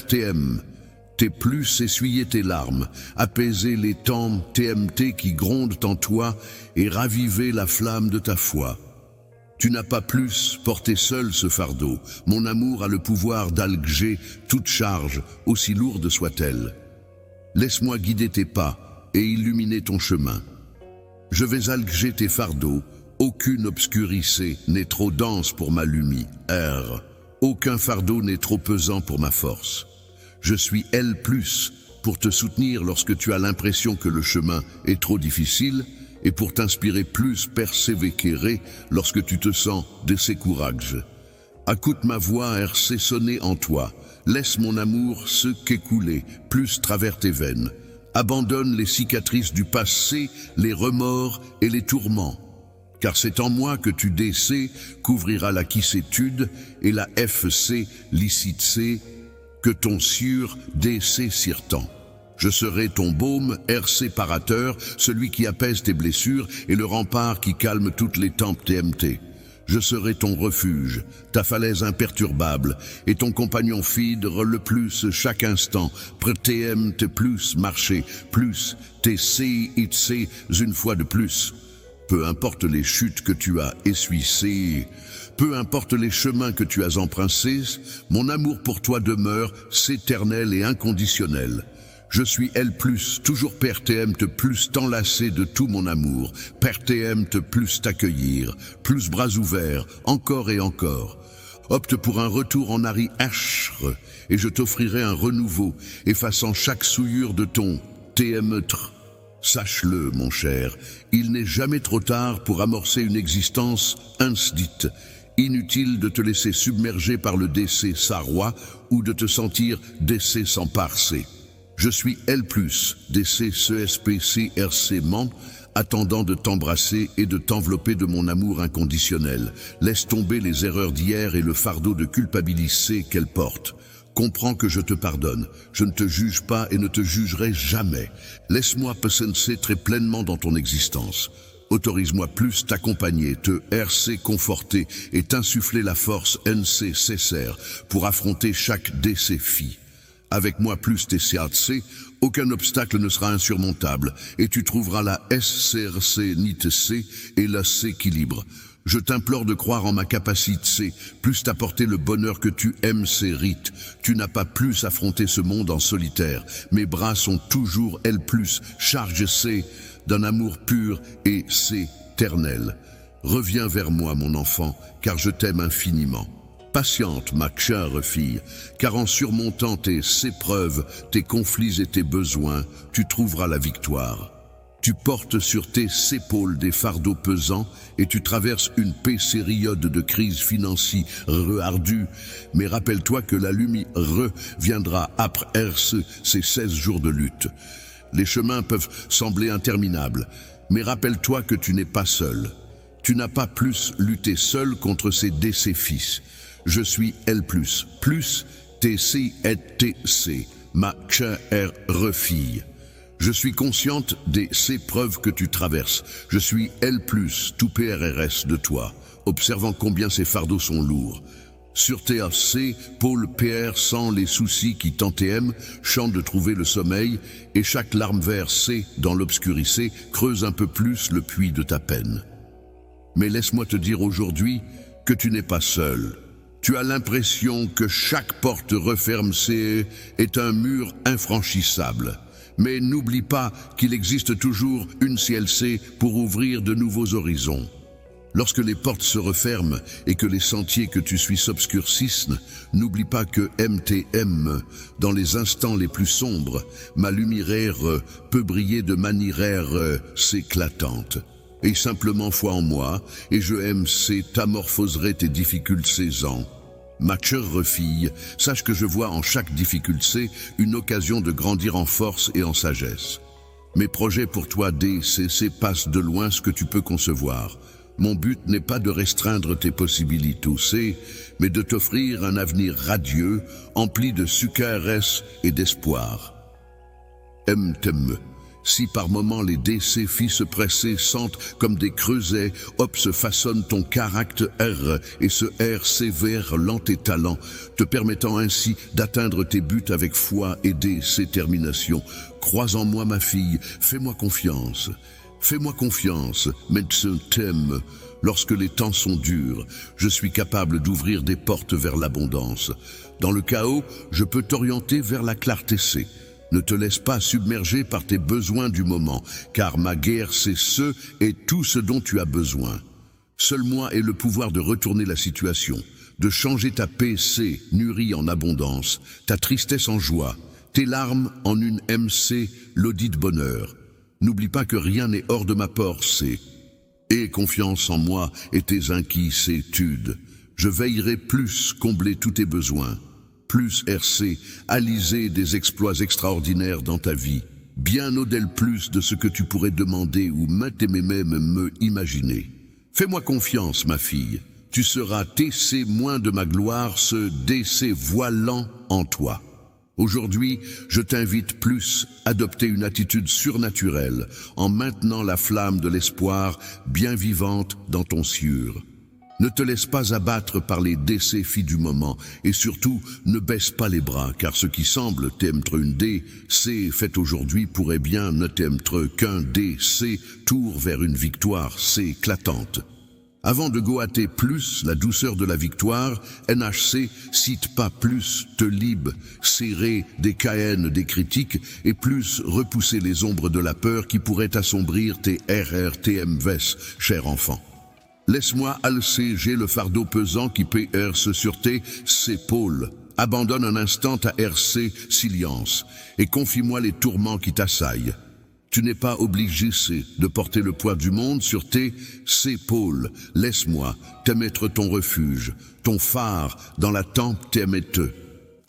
t'es plus essuyer tes larmes, apaiser les temps TMT qui grondent en toi et raviver la flamme de ta foi. Tu n'as pas plus porté seul ce fardeau. Mon amour a le pouvoir d'alléger toute charge, aussi lourde soit-elle. Laisse-moi guider tes pas et illuminer ton chemin. Je vais alléger tes fardeaux. Aucune obscurité n'est trop dense pour ma lumière. Aucun fardeau n'est trop pesant pour ma force. Je suis L+, pour te soutenir lorsque tu as l'impression que le chemin est trop difficile, et pour t'inspirer plus persévérer lorsque tu te sens découragé. Écoute ma voix RC sonner en toi. Laisse mon amour se qu'écouler, plus travers tes veines. Abandonne les cicatrices du passé, les remords et les tourments. Car c'est en moi que tu DC couvrira la quiétude et la FC licite C que ton sûr DC sirtant. Je serai ton baume, RC parateur, celui qui apaise tes blessures et le rempart qui calme toutes les tempêtes TMT. Je serai ton refuge, ta falaise imperturbable, et ton compagnon fidèle le plus chaque instant, prêt TMT plus marcher, plus TCIC une fois de plus. Peu importe les chutes que tu as essuyées, peu importe les chemins que tu as empruntés, mon amour pour toi demeure éternel et inconditionnel. Je suis L+, toujours Père TMT plus t'enlacer de tout mon amour, Père TMT plus t'accueillir, plus bras ouverts, encore et encore. Opte pour un retour en arrière, et je t'offrirai un renouveau, effaçant chaque souillure de ton TMT. Sache-le, mon cher, il n'est jamais trop tard pour amorcer une existence insdite. Inutile de te laisser submerger par le décès sarrois ou de te sentir décès sans parcé. Je suis L+, DC CSPC RC man, attendant de t'embrasser et de t'envelopper de mon amour inconditionnel. Laisse tomber les erreurs d'hier et le fardeau de culpabilité qu'elles portent. Comprends que je te pardonne. Je ne te juge pas et ne te jugerai jamais. Laisse-moi passer très pleinement dans ton existence. Autorise-moi plus t'accompagner, te RC conforter et t'insuffler la force NC nécessaire pour affronter chaque défi. Avec moi plus TCAC, aucun obstacle ne sera insurmontable et tu trouveras la SCRC NITC et la s'équilibre. Je t'implore de croire en ma capacité, plus t'apporter le bonheur que tu aimes ces rites. Tu n'as pas plus affronté ce monde en solitaire. Mes bras sont toujours L+, chargés d'un amour pur et éternel. Reviens vers moi, mon enfant, car je t'aime infiniment. Patiente, ma chère fille, car en surmontant tes épreuves, tes conflits et tes besoins, tu trouveras la victoire. Tu portes sur tes épaules des fardeaux pesants et tu traverses une période de crise financière ardue. Mais rappelle-toi que la lumière viendra après ces 16 jours de lutte. Les chemins peuvent sembler interminables, mais rappelle-toi que tu n'es pas seul. Tu n'as pas plus lutté seul contre ces défis. Je suis L+, TC et TC, ma chère fille. Je suis consciente des épreuves que tu traverses. Je suis L+, tout PRRS de toi, observant combien ces fardeaux sont lourds. Sur TAC, Pôle PR sent les soucis qui t'entêment, chante de trouver le sommeil, et chaque larme versée dans l'obscurité creuse un peu plus le puits de ta peine. Mais laisse-moi te dire aujourd'hui que tu n'es pas seul. Tu as l'impression que chaque porte refermée est un mur infranchissable. Mais n'oublie pas qu'il existe toujours une CLC pour ouvrir de nouveaux horizons. Lorsque les portes se referment et que les sentiers que tu suis s'obscurcissent, n'oublie pas que MTM, dans les instants les plus sombres, ma lumière peut briller de manière éclatante. Et simplement foi en moi, et je t'amorphoserai tes difficultés en. Ma chère fille, sache que je vois en chaque difficulté une occasion de grandir en force et en sagesse. Mes projets pour toi DCC passent de loin ce que tu peux concevoir. Mon but n'est pas de restreindre tes possibilités, mais de t'offrir un avenir radieux, empli de succès et d'espoir. MTM. Si par moments les défis se pressés sentent comme des creusets, se façonne ton caractère et ce R sévère, lent et talent, te permettant ainsi d'atteindre tes buts avec foi et détermination. Crois en moi ma fille, fais-moi confiance. Fais-moi confiance, médecin t'aime. Lorsque les temps sont durs, je suis capable d'ouvrir des portes vers l'abondance. Dans le chaos, je peux t'orienter vers la clarté. Ne te laisse pas submerger par tes besoins du moment, car ma guerre, c'est ce et tout ce dont tu as besoin. Seul moi ai le pouvoir de retourner la situation, de changer ta PC nurie en abondance, ta tristesse en joie, tes larmes en une MC l'audit bonheur. N'oublie pas que rien n'est hors de ma portée. Aie confiance en moi et tes inquiétudes. Je veillerai plus combler tous tes besoins. Plus RC, aliser des exploits extraordinaires dans ta vie, bien au-delà plus de ce que tu pourrais demander ou même me imaginer. Fais-moi confiance, ma fille, tu seras TC moins de ma gloire, ce DC voilant en toi. Aujourd'hui, je t'invite plus à adopter une attitude surnaturelle en maintenant la flamme de l'espoir bien vivante dans ton sieur. Ne te laisse pas abattre par les défis du moment et surtout ne baisse pas les bras car ce qui semble t'être une DC faite aujourd'hui pourrait bien ne t'être qu'un DC tour vers une victoire éclatante. Avant de goûter plus la douceur de la victoire, NHC cite pas plus te libre, serrer des KN des critiques et plus repousser les ombres de la peur qui pourraient assombrir tes RRTMVS, cher enfant. Laisse-moi alléger le fardeau pesant qui PR sur tes épaules. Abandonne un instant ta RC silence et confie-moi les tourments qui t'assaillent. Tu n'es pas obligé de porter le poids du monde sur tes épaules. Laisse-moi t'émettre ton refuge, ton phare dans la tempête.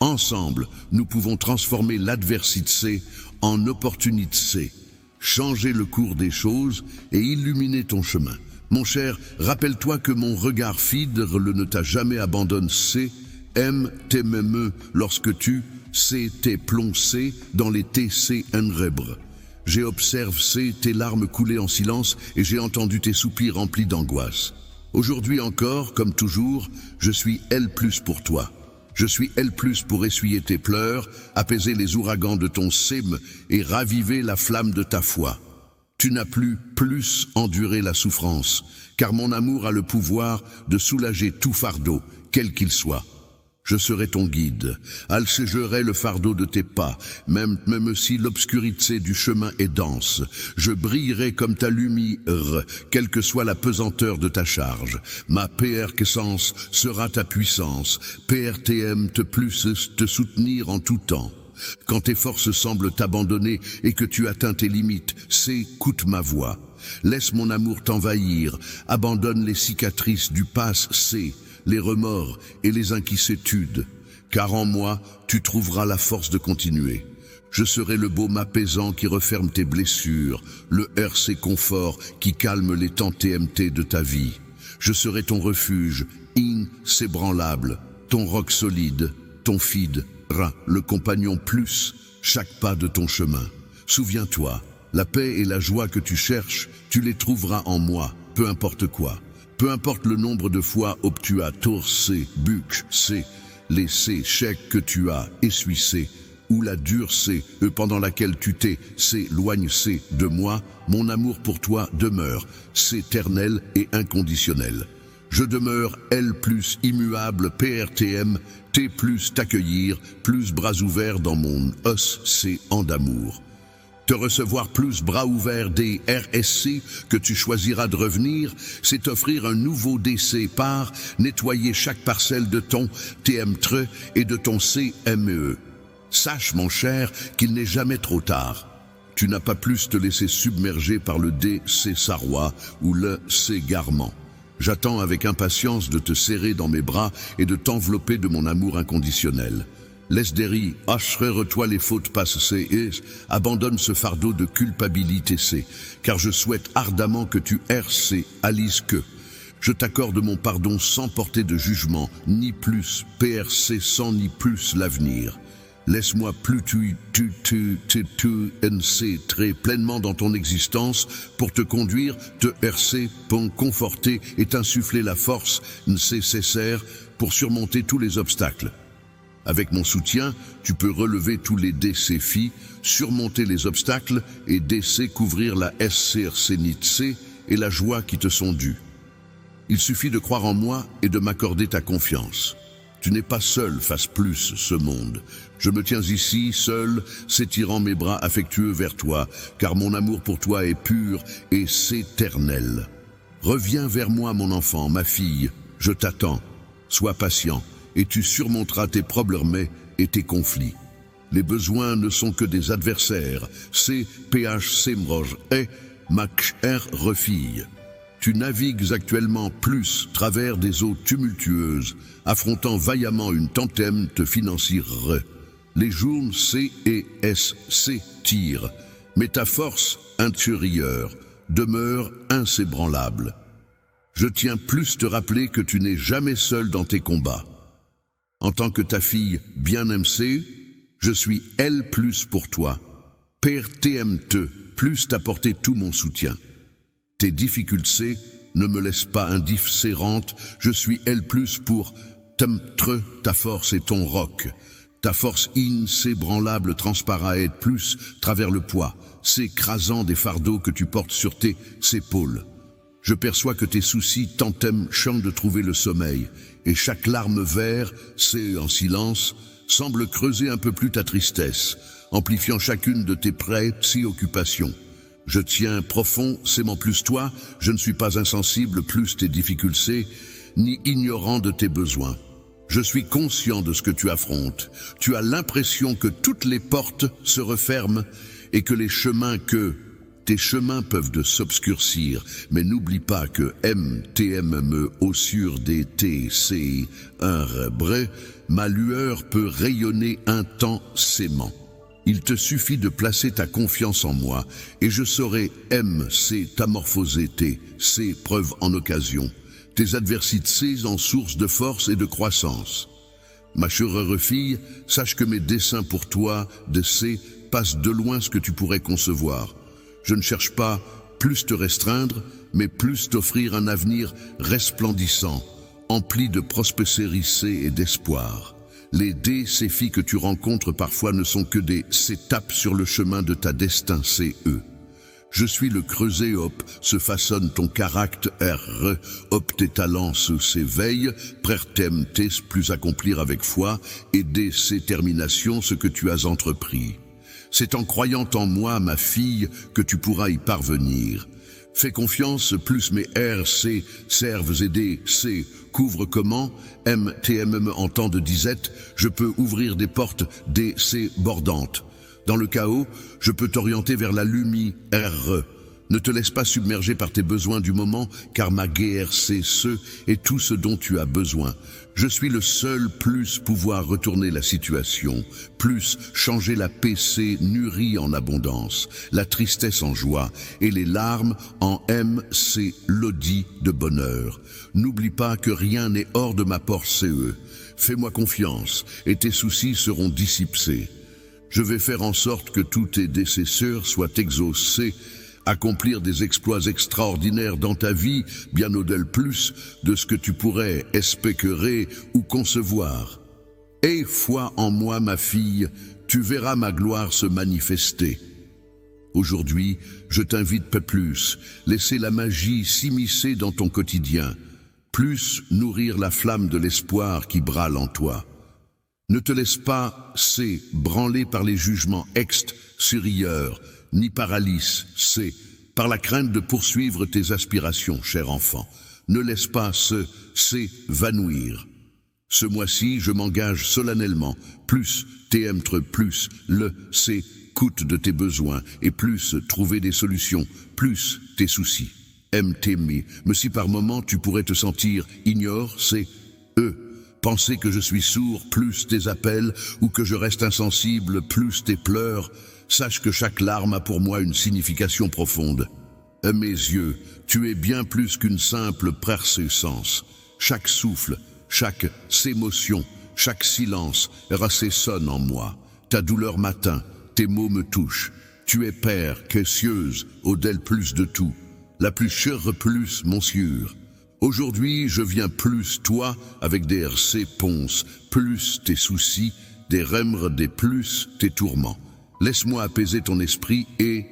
Ensemble, nous pouvons transformer l'adversité en opportunité, changer le cours des choses et illuminer ton chemin. Mon cher, rappelle-toi que mon regard fidèle ne t'a jamais abandonné. MTME lorsque tu t'es plongé dans les TC enrèbres. J'ai observé tes larmes couler en silence et j'ai entendu tes soupirs remplis d'angoisse. Aujourd'hui encore, comme toujours, je suis L+ pour toi. Je suis L+ pour essuyer tes pleurs, apaiser les ouragans de ton séme et raviver la flamme de ta foi. Tu n'as plus enduré la souffrance, car mon amour a le pouvoir de soulager tout fardeau, quel qu'il soit. Je serai ton guide, allégerai le fardeau de tes pas, même si l'obscurité du chemin est dense. Je brillerai comme ta lumière, quelle que soit la pesanteur de ta charge. Ma PR-quessence sera ta puissance, PRTM te soutenir en tout temps. Quand tes forces semblent t'abandonner et que tu atteins tes limites, écoute ma voix. Laisse mon amour t'envahir, abandonne les cicatrices du passé, les remords et les inquiétudes, car en moi, tu trouveras la force de continuer. Je serai le baume apaisant qui referme tes blessures, le RC confort qui calme les temps TMT de ta vie. Je serai ton refuge, inébranlable, ton roc solide, ton feed, le compagnon plus, chaque pas de ton chemin. Souviens-toi, la paix et la joie que tu cherches, tu les trouveras en moi, peu importe quoi. Peu importe le nombre de fois où tu as torsé, buc, C, les C, chèques que tu as essuissé, ou la dure C, pendant laquelle tu t'es, s'éloigne C de moi, mon amour pour toi demeure, c'est éternel et inconditionnel. Je demeure L plus immuable PRTM, T plus t'accueillir, plus bras ouverts dans mon océan d'amour. Te recevoir plus bras ouverts des RSC que tu choisiras de revenir, c'est offrir un nouveau DC par nettoyer chaque parcelle de ton TM-TRE et de ton CME. Sache, mon cher, qu'il n'est jamais trop tard. Tu n'as pas plus te laisser submerger par le DC Sarrois ou le C Garment. J'attends avec impatience de te serrer dans mes bras et de t'envelopper de mon amour inconditionnel. Laisse derrière, achère-toi les fautes passées et abandonne ce fardeau de culpabilité, car je souhaite ardemment que tu réalises que je t'accorde mon pardon sans porter de jugement, ni plus PRC sans ni plus l'avenir. Laisse-moi plus NC très pleinement dans ton existence pour te conduire, te RC, pour conforter et t'insuffler la force nécessaire pour surmonter tous les obstacles. Avec mon soutien, tu peux relever tous les défis, surmonter les obstacles et couvrir la SCRC et la joie qui te sont dues. Il suffit de croire en moi et de m'accorder ta confiance. Tu n'es pas seul face plus ce monde. Je me tiens ici, seul, s'étirant mes bras affectueux vers toi, car mon amour pour toi est pur et éternel. Reviens vers moi, mon enfant, ma fille, je t'attends. Sois patient, et tu surmonteras tes problèmes et tes conflits. Les besoins ne sont que des adversaires. CPH Semroj et Mac R refille. Tu navigues actuellement plus travers des eaux tumultueuses, affrontant vaillamment une tempête financière. Les jours C et S s'étirent, mais ta force intérieure demeure inébranlable. Je tiens plus te rappeler que tu n'es jamais seul dans tes combats. En tant que ta fille bien MC, je suis L plus pour toi. Père TMT, plus t'apporter tout mon soutien. Tes difficultés ne me laissent pas indifférente, je suis L plus pour t'emtre, ta force et ton roc. Ta force inébranlable transparaît plus travers le poids, s'écrasant des fardeaux que tu portes sur tes épaules. Je perçois que tes soucis t'empêchent de trouver le sommeil, et chaque larme vert, c'est en silence, semble creuser un peu plus ta tristesse, amplifiant chacune de tes préoccupations. Je tiens profond, s'aimant plus toi, je ne suis pas insensible plus tes difficultés, ni ignorant de tes besoins. Je suis conscient de ce que tu affrontes. Tu as l'impression que toutes les portes se referment et que tes chemins peuvent de s'obscurcir, mais n'oublie pas que MTMME au sur des TC, un bre, ma lueur peut rayonner intensément. Il te suffit de placer ta confiance en moi, et je saurai t'amorphoser ces preuves en occasion, tes adversités en source de force et de croissance. Ma chère fille, sache que mes desseins pour toi, passent de loin ce que tu pourrais concevoir. Je ne cherche pas plus te restreindre, mais plus t'offrir un avenir resplendissant, empli de prospérité et d'espoir. Les défis que tu rencontres parfois ne sont que des étapes sur le chemin de ta destin, Je suis le creuset se façonne ton caractère, tes talents s'éveillent, prêtem plus accomplir avec foi, et ses terminations ce que tu as entrepris. C'est en croyant en moi, ma fille, que tu pourras y parvenir. Fais confiance, plus mes RC servent et DC couvrent comment, MTMM en temps de disette, je peux ouvrir des portes DC bordantes. Dans le chaos, je peux t'orienter vers la lumière. Ne te laisse pas submerger par tes besoins du moment, car ma guerre, c'est et tout ce dont tu as besoin. Je suis le seul plus pouvoir retourner la situation, plus changer la PC nurie en abondance, la tristesse en joie et les larmes en MC l'audit de bonheur. N'oublie pas que rien n'est hors de ma portée. Fais-moi confiance et tes soucis seront dissipés. Je vais faire en sorte que tous tes décesseurs soient exaucés accomplir des exploits extraordinaires dans ta vie, bien au-delà plus de ce que tu pourrais espérer ou concevoir. Aie foi en moi, ma fille, tu verras ma gloire se manifester. Aujourd'hui, je t'invite pas plus, laisser la magie s'immiscer dans ton quotidien, plus nourrir la flamme de l'espoir qui brâle en toi. Ne te laisse pas, branler par les jugements extérieurs, ni paralyse, par la crainte de poursuivre tes aspirations, cher enfant. Ne laisse pas vanouir. Ce mois-ci, je m'engage solennellement, plus t'aimes plus coûte de tes besoins, et plus trouver des solutions, plus tes soucis. Aime t'aimer, mais si par moments tu pourrais te sentir ignore, penser que je suis sourd, plus tes appels, ou que je reste insensible, plus tes pleurs, sache que chaque larme a pour moi une signification profonde. À mes yeux, tu es bien plus qu'une simple persistance. Chaque souffle, chaque émotion, chaque silence résonne en moi. Ta douleur m'atteint, tes mots me touchent. Tu es père, précieuse, au-delà plus de tout. La plus chère plus, monsieur. Aujourd'hui, je viens plus toi, avec des réponses, plus tes soucis, des remords, des plus tes tourments. Laisse-moi apaiser ton esprit et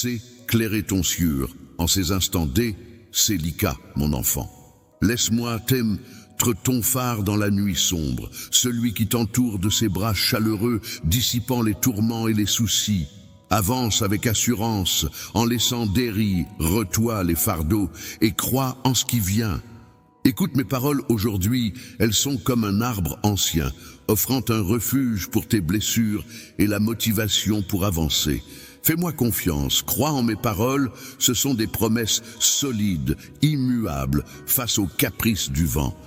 éclairer ton cieux en ces instants délicats, mon enfant. Laisse-moi t'être ton phare dans la nuit sombre, celui qui t'entoure de ses bras chaleureux, dissipant les tourments et les soucis. Avance avec assurance, en laissant derrière toi les fardeaux, et crois en ce qui vient. Écoute mes paroles aujourd'hui, elles sont comme un arbre ancien, offrant un refuge pour tes blessures et la motivation pour avancer. Fais-moi confiance, crois en mes paroles, ce sont des promesses solides, immuables, face aux caprices du vent.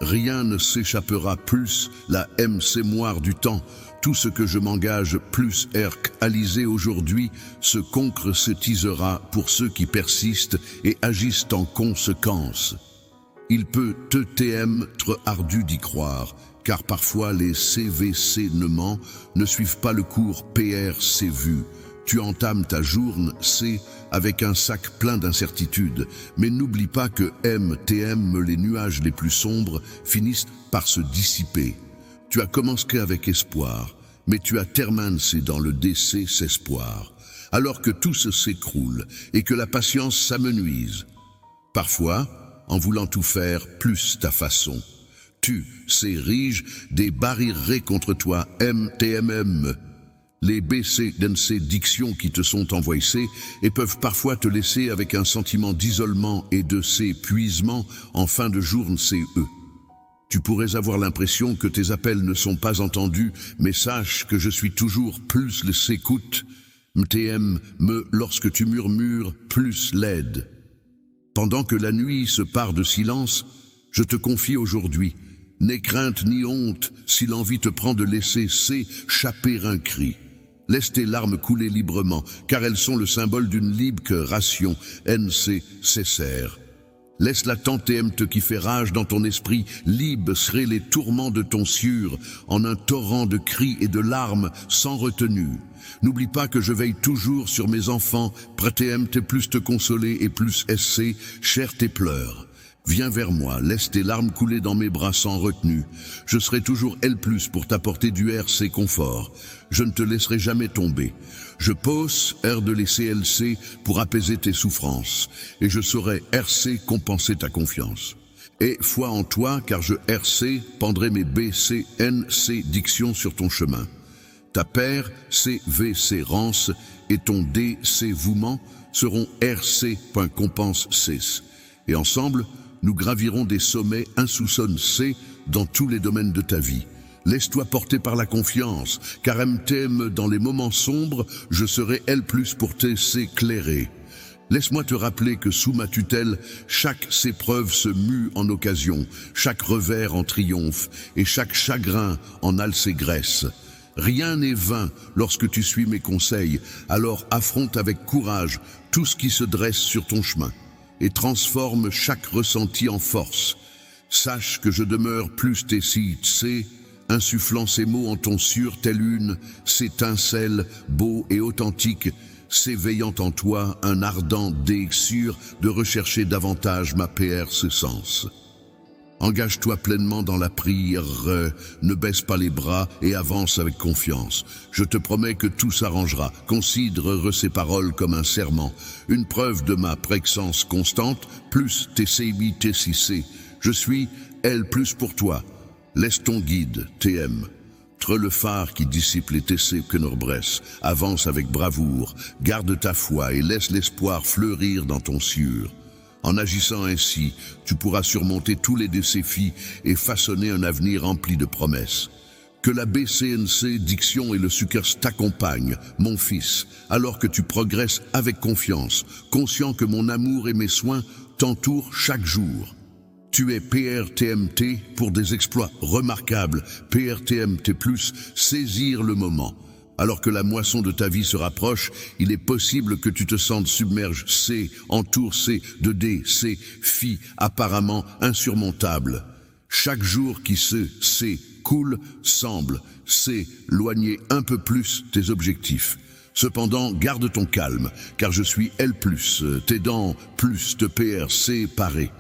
Rien ne s'échappera plus la mémoire du temps. Tout ce que je m'engage plus réalisé aujourd'hui, se concrétisera pour ceux qui persistent et agissent en conséquence. Il peut être ardu d'y croire, car parfois les CVC ne suivent pas le cours PRC-vu. Tu entames ta journée avec un sac plein d'incertitudes, mais n'oublie pas que les nuages les plus sombres finissent par se dissiper. Tu as commencé avec espoir, mais tu as terminé dans le désespoir, alors que tout s'écroule et que la patience s'amenuise. Parfois, en voulant tout faire plus ta façon, tu s'ériges des barrières contre toi, les bénédictions qui te sont envoyées et peuvent parfois te laisser avec un sentiment d'isolement et de épuisement en fin de journée. Tu pourrais avoir l'impression que tes appels ne sont pas entendus, mais sache que je suis toujours plus l'écoute, lorsque tu murmures, plus l'aide. Pendant que la nuit se part de silence, je te confie aujourd'hui, n'aie crainte ni honte si l'envie te prend de laisser s'échapper un cri. Laisse tes larmes couler librement, car elles sont le symbole d'une libération nécessaire. Laisse la tempête qui fait rage dans ton esprit libérer les tourments de ton cieux en un torrent de cris et de larmes sans retenue. N'oublie pas que je veille toujours sur mes enfants, prêter plus te consoler et plus cher tes pleurs. Viens vers moi, laisse tes larmes couler dans mes bras sans retenue. Je serai toujours plus pour t'apporter du confort. Je ne te laisserai jamais tomber. Je pose de les CLC pour apaiser tes souffrances, et je saurai compenser ta confiance. Et foi en toi, car je pendrai mes BCNC dictions sur ton chemin. Ta paire CVC rance et ton dévouement seront compense 6. Et ensemble, nous gravirons des sommets insoupçonnés dans tous les domaines de ta vie. Laisse-toi porter par la confiance, car dans les moments sombres, je serai plus pour t'éclairer. Laisse-moi te rappeler que sous ma tutelle, chaque épreuve se mue en occasion, chaque revers en triomphe, et chaque chagrin en allégresse. Rien n'est vain lorsque tu suis mes conseils, alors affronte avec courage tout ce qui se dresse sur ton chemin, et transforme chaque ressenti en force. Sache que je demeure plus insufflant ces mots en ton cieux telle une étincelle beau et authentique, s'éveillant en toi un ardent désir de rechercher davantage ma PRC-sens. Engage-toi pleinement dans la prière, ne baisse pas les bras et avance avec confiance. Je te promets que tout s'arrangera. Considère ces paroles comme un serment, une preuve de ma présence constante, plus TCI, TCC. Je suis L plus pour toi. Laisse ton guide, TM. Tre le phare qui dissipe les TC que nous bresse. Avance avec bravoure, garde ta foi et laisse l'espoir fleurir dans ton sieur. En agissant ainsi, tu pourras surmonter tous les défis et façonner un avenir rempli de promesses. Que la BCNC, Diction et le Sucre t'accompagnent, mon fils, alors que tu progresses avec confiance, conscient que mon amour et mes soins t'entourent chaque jour. Tu es PRTMT pour des exploits remarquables, PRTMT+, saisir le moment. Alors que la moisson de ta vie se rapproche, il est possible que tu te sentes submerge C, entoure C, de D, C, phi, apparemment insurmontable. Chaque jour qui s'écoule semble s'éloigner un peu plus tes objectifs. Cependant, garde ton calme, car je suis L+, t'aidant plus de PRC paré.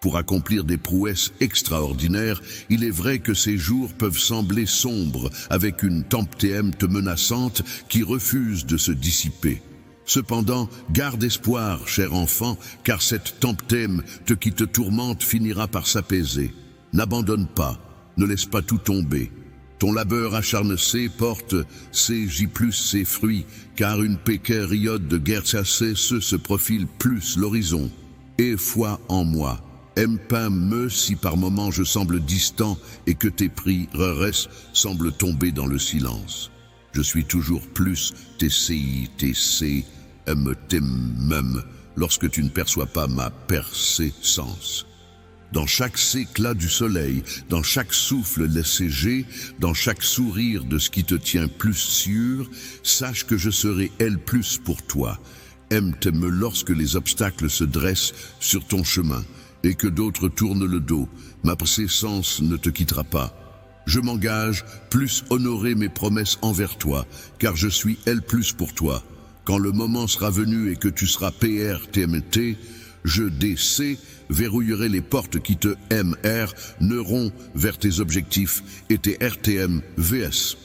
Pour accomplir des prouesses extraordinaires, il est vrai que ces jours peuvent sembler sombres, avec une tempête menaçante qui refuse de se dissiper. Cependant, garde espoir, cher enfant, car cette tempête qui te tourmente finira par s'apaiser. N'abandonne pas, ne laisse pas tout tomber. Ton labeur acharné porte CJ+ ses fruits, car une période de guerre se profile plus l'horizon. Et foi en moi. Aime-moi si par moments je semble distant et que tes prières semblent tomber dans le silence. Je suis toujours plus TCI, lorsque tu ne perçois pas ma persistance. Dans chaque éclat du soleil, dans chaque souffle léger, dans chaque sourire de ce qui te tient plus sûr, sache que je serai L+ pour toi. Aime-moi lorsque les obstacles se dressent sur ton chemin et que d'autres tournent le dos. Ma présence ne te quittera pas. Je m'engage plus honorer mes promesses envers toi, car je suis L+ pour toi. Quand le moment sera venu et que tu seras PRTMT, je verrouillerai les portes qui te neront vers tes objectifs et tes RTM-VS.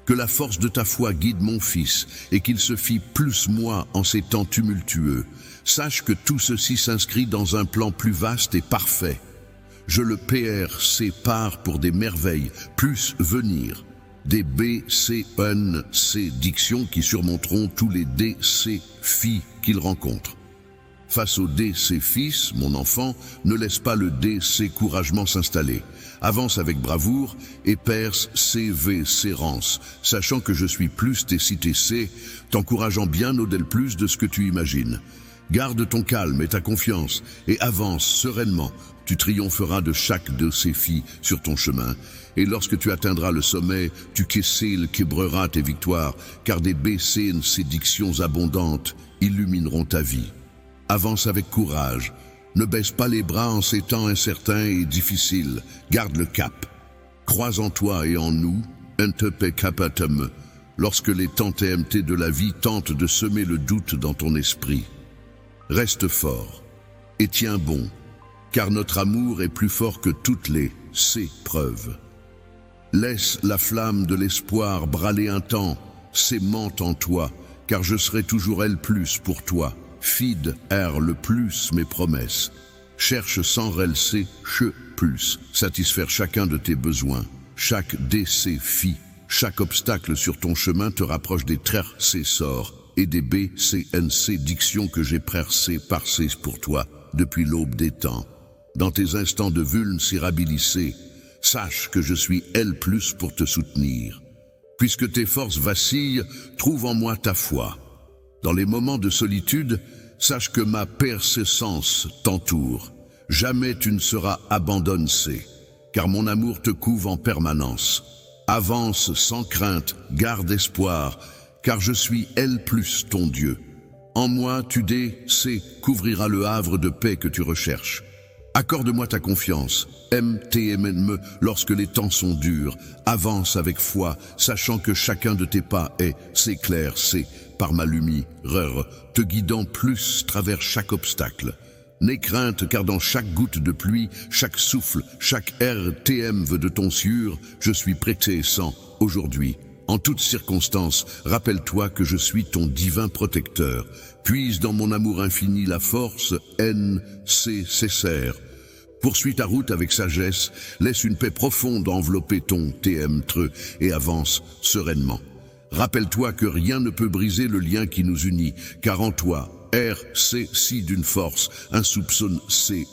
Que la force de ta foi guide mon fils et qu'il se fie plus moi en ces temps tumultueux. Sache que tout ceci s'inscrit dans un plan plus vaste et parfait. Je le sépare pour des merveilles plus venir. Des BCNC dictions qui surmonteront tous les DC-filles qu'il rencontre. Face au DC-fils, mon enfant, ne laisse pas le DC-couragement s'installer. Avance avec bravoure et perce CV-sérance, sachant que je suis plus TCTC, t'encourageant bien au-delà plus de ce que tu imagines. Garde ton calme et ta confiance et avance sereinement. Tu triompheras de chaque de ces filles sur ton chemin. Et lorsque tu atteindras le sommet, tu québreras tes victoires, car des BCNC dictions abondantes illumineront ta vie. Avance avec courage. Ne baisse pas les bras en ces temps incertains et difficiles. Garde le cap. Crois en toi et en nous, capatum, lorsque les tempêtes de la vie tentent de semer le doute dans ton esprit. Reste fort et tiens bon, car notre amour est plus fort que toutes les preuves. Laisse la flamme de l'espoir brûler un temps, s'aimante en toi, car je serai toujours L+ pour toi. Fide le plus mes promesses. Cherche sans relcer, plus, satisfaire chacun de tes besoins. Chaque défi, chaque obstacle sur ton chemin te rapproche des sorts et des BCNC dictions que j'ai percées pour toi depuis l'aube des temps. Dans tes instants de vulnérabilité, sache que je suis L+ pour te soutenir. Puisque tes forces vacillent, trouve en moi ta foi. Dans les moments de solitude, sache que ma persistance t'entoure. Jamais tu ne seras abandonné, car mon amour te couvre en permanence. Avance sans crainte, garde espoir, car je suis L+ ton Dieu. En moi, tu couvrira le havre de paix que tu recherches. Accorde-moi ta confiance, aime lorsque les temps sont durs, avance avec foi, sachant que chacun de tes pas est, c'est clair, c'est, par ma lumière, te guidant plus travers chaque obstacle. N'aie crainte car dans chaque goutte de pluie, chaque souffle, chaque RTM veut de ton sûr, je suis prêté sans, aujourd'hui. En toutes circonstances, rappelle-toi que je suis ton divin protecteur. Puise dans mon amour infini la force, nécessaire. Poursuis ta route avec sagesse, laisse une paix profonde envelopper ton TM et avance sereinement. Rappelle-toi que rien ne peut briser le lien qui nous unit, car en toi, si d'une force, un soupçon CE.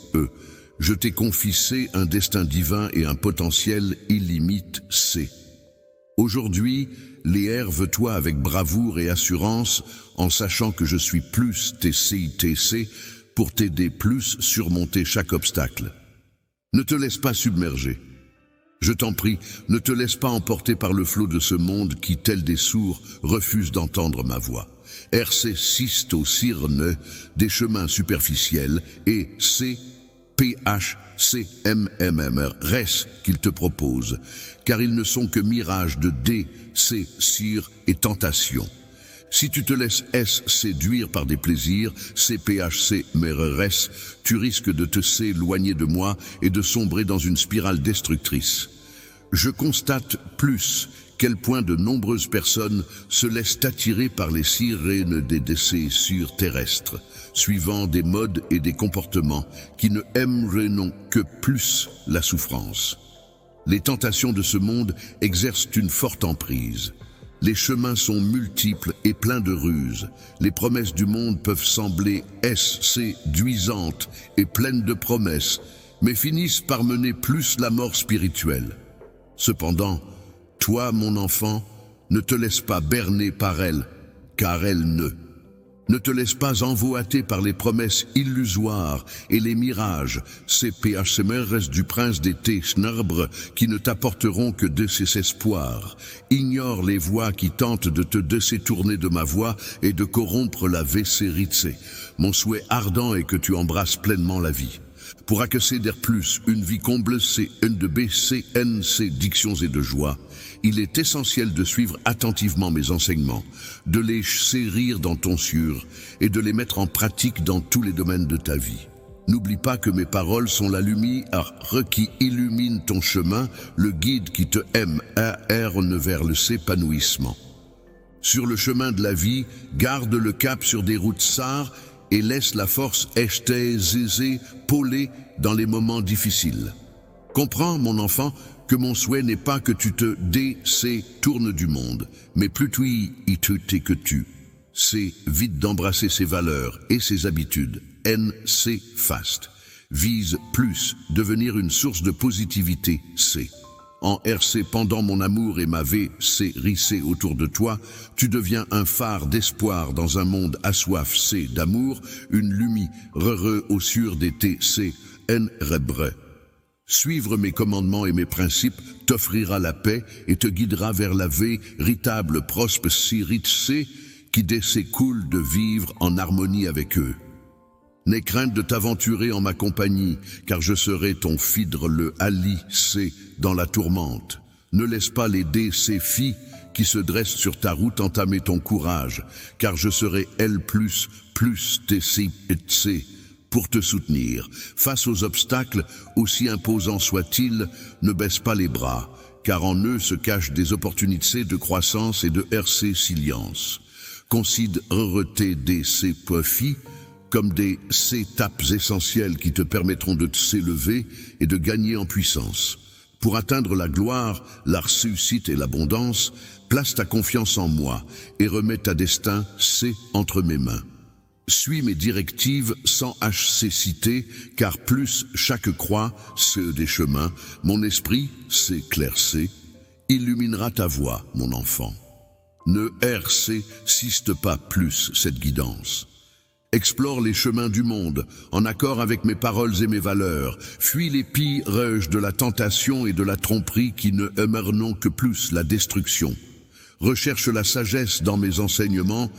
Je t'ai confié un destin divin et un potentiel illimité C. Aujourd'hui, les veux-toi avec bravoure et assurance, en sachant que je suis plus TC pour t'aider plus surmonter chaque obstacle. Ne te laisse pas submerger. Je t'en prie, ne te laisse pas emporter par le flot de ce monde qui, tel des sourds, refuse d'entendre ma voix. Sisto Cyrne, des chemins superficiels, et reste qu'il te propose, car ils ne sont que mirages de cire et tentation. Si tu te laisses séduire par des plaisirs, tu risques de te s'éloigner de moi et de sombrer dans une spirale destructrice. Je constate plus quel point de nombreuses personnes se laissent attirer par les sirènes des décès sur terrestres, suivant des modes et des comportements qui ne aimeraient non que plus la souffrance. Les tentations de ce monde exercent une forte emprise. Les chemins sont multiples et pleins de ruses. Les promesses du monde peuvent sembler séduisantes et pleines de promesses, mais finissent par mener plus la mort spirituelle. Cependant, toi, mon enfant, ne te laisse pas berner par elle, car elle ne te laisse pas envoûter par les promesses illusoires et les mirages, CPHMRS du prince des Ténèbres qui ne t'apporteront que de ses espoirs. Ignore les voix qui tentent de te détourner de ma voix et de corrompre la vérité. Mon souhait ardent est que tu embrasses pleinement la vie. Pour accéder plus, une vie comble CNC, dictions et de joie, il est essentiel de suivre attentivement mes enseignements, de les chérir dans ton sûr et de les mettre en pratique dans tous les domaines de ta vie. N'oublie pas que mes paroles sont la lumière qui illumine ton chemin, le guide qui te aime vers le s'épanouissement. Sur le chemin de la vie, garde le cap sur des routes sarres et laisse la force pôler dans les moments difficiles. Comprends, mon enfant, que mon souhait n'est pas que tu te détournes du monde, mais plutôt que tu. C'est vite d'embrasser ses valeurs et ses habitudes. Fast. Vise plus, devenir une source de positivité. En pendant mon amour et ma rissée autour de toi, tu deviens un phare d'espoir dans un monde assoiffé d'amour, une lumière au sur des rebre. Suivre mes commandements et mes principes t'offrira la paix et te guidera vers la véritable prospérité qui s'écoule de vivre en harmonie avec eux. N'aie crainte de t'aventurer en ma compagnie, car je serai ton fidèle le alicé dans la tourmente. Ne laisse pas les défis qui se dressent sur ta route entamer ton courage, car je serai plus pour te soutenir. Face aux obstacles, aussi imposants soient-ils, ne baisse pas les bras, car en eux se cachent des opportunités de croissance et de résilience. Considère tes profits comme des étapes essentielles qui te permettront de s'élever et de gagner en puissance. Pour atteindre la gloire, la réussite et l'abondance, place ta confiance en moi et remets ta destin entre mes mains. Suis mes directives sans citer, car plus chaque croix, ceux des chemins, mon esprit, illuminera ta voie, mon enfant. Ne résiste pas plus cette guidance. Explore les chemins du monde, en accord avec mes paroles et mes valeurs. Fuis les pièges de la tentation et de la tromperie qui ne aimeront que plus la destruction. Recherche la sagesse dans mes enseignements,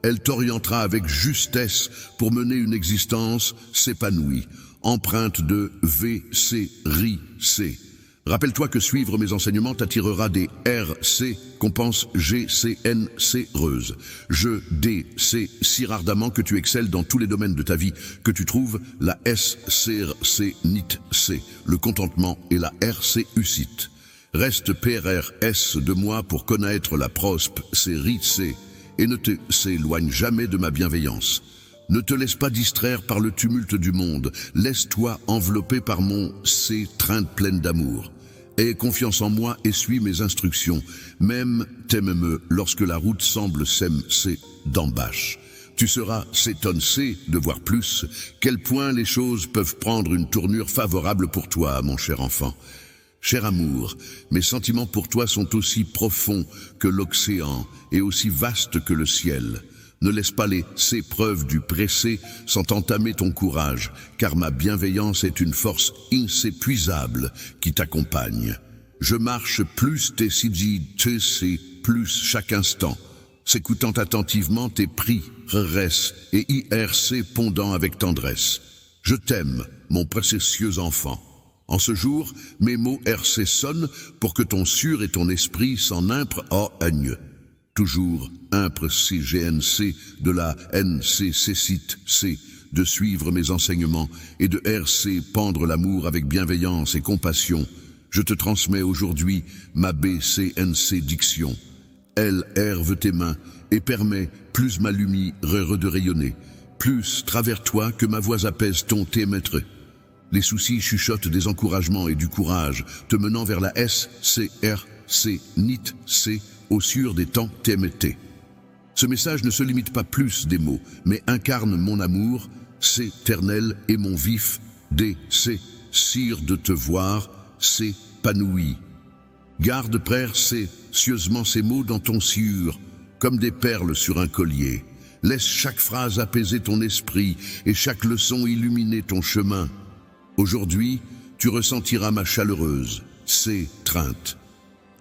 elle t'orientera avec justesse pour mener une existence s'épanouie, empreinte de VC, RI-C. Rappelle-toi que suivre mes enseignements t'attirera des RC qu'on pense GCNC reuses. C'est si ardemment que tu excelles dans tous les domaines de ta vie, que tu trouves la SCRC NIT-C, le contentement et la RC UCIT. Reste PRRS de moi pour connaître la prospe, c'est RI-C, et ne te s'éloigne jamais de ma bienveillance. Ne te laisse pas distraire par le tumulte du monde, laisse-toi envelopper par mon trainte pleine d'amour. Aie confiance en moi et suis mes instructions, même t'aime-me lorsque la route semble d'embâche. Tu seras s'étonner de voir plus, quel point les choses peuvent prendre une tournure favorable pour toi, mon cher enfant. Cher amour, mes sentiments pour toi sont aussi profonds que l'océan et aussi vastes que le ciel. Ne laisse pas ces épreuves du pressé sans entamer ton courage, car ma bienveillance est une force inépuisable qui t'accompagne. Je marche plus tes plus chaque instant, s'écoutant attentivement tes prières et IRC pondant avec tendresse. Je t'aime, mon précieux enfant. En ce jour, mes mots RC sonnent pour que ton sûr et ton esprit s'en imprègnent toujours impre CGNC de la NCC de suivre mes enseignements et de RC pendre l'amour avec bienveillance et compassion. Je te transmets aujourd'hui ma BCNC diction. Elle herve tes mains et permet plus ma lumière de rayonner, plus travers toi que ma voix apaise ton maître. Les soucis chuchotent des encouragements et du courage, te menant vers la SCRC NIT-C au sûr des temps TMT. Ce message ne se limite pas plus des mots, mais incarne mon amour, éternel et mon vif, désir de te voir, s'épanouit. Garde précieusement ces mots dans ton sieur, comme des perles sur un collier. Laisse chaque phrase apaiser ton esprit et chaque leçon illuminer ton chemin. Aujourd'hui, tu ressentiras ma chaleureuse, trainte.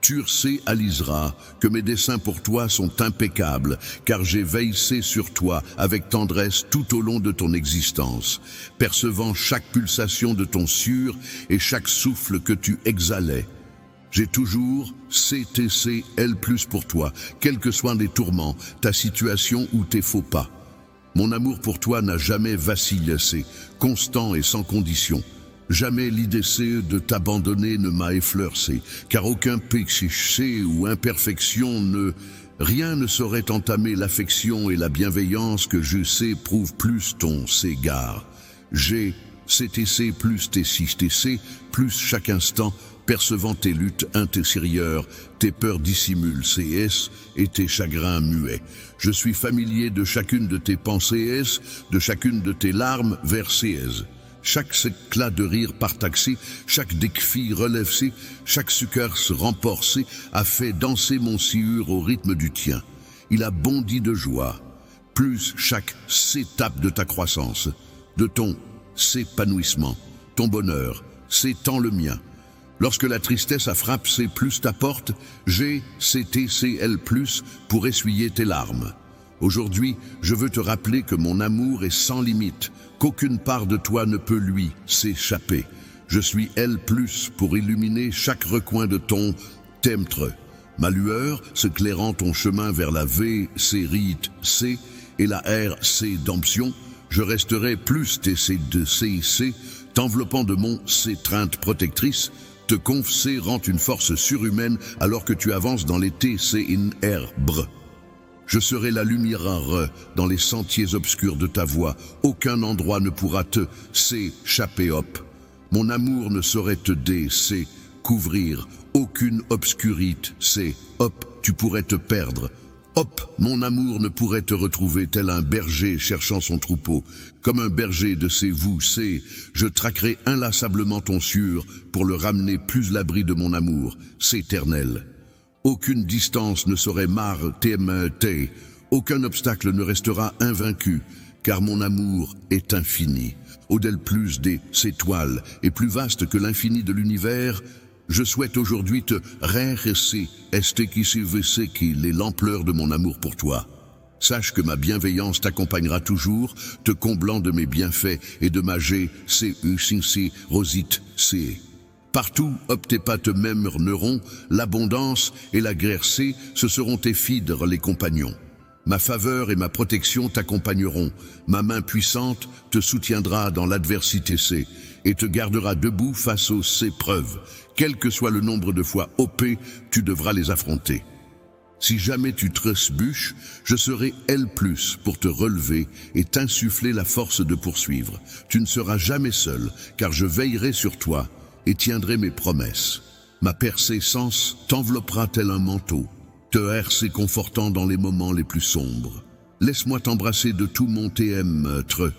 Tu réaliseras que mes desseins pour toi sont impeccables, car j'ai veillé sur toi avec tendresse tout au long de ton existence, percevant chaque pulsation de ton sueur et chaque souffle que tu exhalais. J'ai toujours CTCL+ pour toi, quels que soient les tourments, ta situation ou tes faux pas. Mon amour pour toi n'a jamais vacillé, c'est constant et sans condition. Jamais l'idée de t'abandonner ne m'a effleuré, car aucun péché ou imperfection rien ne saurait entamer l'affection et la bienveillance que je sais prouve plus ton égard. J'ai CTC plus TC plus chaque instant, percevant tes luttes intérieures, tes peurs dissimulent CS et tes chagrins muets. Je suis familier de chacune de tes pensées, de chacune de tes larmes vers CS. Chaque éclat de rire partaxé, chaque défi relève-se, chaque suceur se remporcé a fait danser mon sieur au rythme du tien. Il a bondi de joie, plus chaque étape de ta croissance, de ton épanouissement, ton bonheur, c'est tant le mien. Lorsque la tristesse a frappé plus ta porte, j'ai CTCL+ pour essuyer tes larmes. Aujourd'hui, je veux te rappeler que mon amour est sans limite, qu'aucune part de toi ne peut lui s'échapper. Je suis L+ pour illuminer chaque recoin de ton temtre. Ma lueur, s'éclairant ton chemin vers la VC et la RC d'Amption, je resterai plus TC2CIC, t'enveloppant de mon trainte protectrice, te conférant une force surhumaine alors que tu avances dans les TCNR. Je serai la lumière dans les sentiers obscurs de ta voie. Aucun endroit ne pourra te s'échapper. Mon amour ne saurait te couvrir. Aucune obscurité, tu pourrais te perdre. Mon amour ne pourrait te retrouver tel un berger cherchant son troupeau. Comme un berger de je traquerai inlassablement ton sieur pour le ramener plus l'abri de mon amour, éternel. Aucune distance ne saurait TMT, aucun obstacle ne restera invaincu, car mon amour est infini. Au-delà plus des étoiles et plus vaste que l'infini de l'univers, je souhaite aujourd'hui te réresser, l'ampleur de mon amour pour toi. Sache que ma bienveillance t'accompagnera toujours, te comblant de mes bienfaits et de ma G-C-U-C-C Rosite C. Partout, tes pattes même neuron, l'abondance et la guerre C, ce seront tes fidres les compagnons. Ma faveur et ma protection t'accompagneront, ma main puissante te soutiendra dans l'adversité C, et te gardera debout face aux C preuves. Quel que soit le nombre de fois OP, tu devras les affronter. Si jamais tu tresbuches, je serai L+, pour te relever et t'insuffler la force de poursuivre. Tu ne seras jamais seul, car je veillerai sur toi et tiendrai mes promesses. Ma persécence t'enveloppera tel un manteau, te herse confortant dans les moments les plus sombres. Laisse-moi t'embrasser de tout mon TM-tre.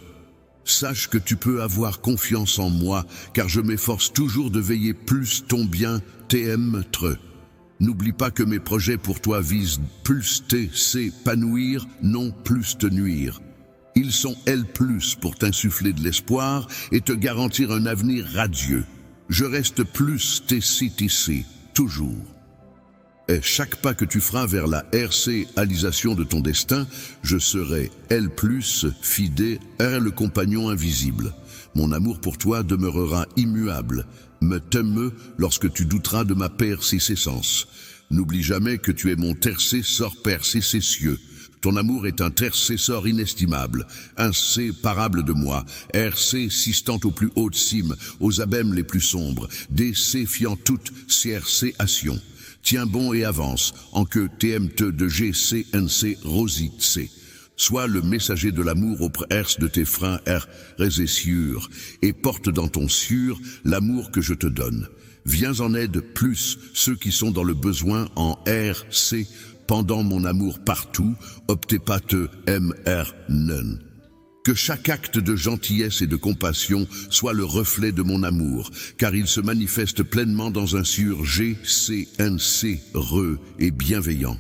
Sache que tu peux avoir confiance en moi, car je m'efforce toujours de veiller plus ton bien TM-tre. N'oublie pas que mes projets pour toi visent plus t'épanouir, non plus te nuire. Ils sont L+, pour t'insuffler de l'espoir et te garantir un avenir radieux. Je reste plus TCTC, toujours. Et chaque pas que tu feras vers la RC-alisation de ton destin, je serai L+, fidèle, le compagnon invisible. Mon amour pour toi demeurera immuable. Me t'aime lorsque tu douteras de ma persistance. N'oublie jamais que tu es mon intercesseur persécessieux. Ton amour est un intercesseur inestimable, inséparable de moi, RC sistant aux plus hautes cimes, aux abîmes les plus sombres, défiant toute CRC-ation. Tiens bon et avance, en que TMT de GCNC Rosite C. Sois le messager de l'amour au herse de tes freins sûr, et porte dans ton sûr l'amour que je te donne. Viens en aide plus ceux qui sont dans le besoin en RC, pendant mon amour partout, optez pas te MR non. Que chaque acte de gentillesse et de compassion soit le reflet de mon amour, car il se manifeste pleinement dans un sûr GCNC et bienveillant.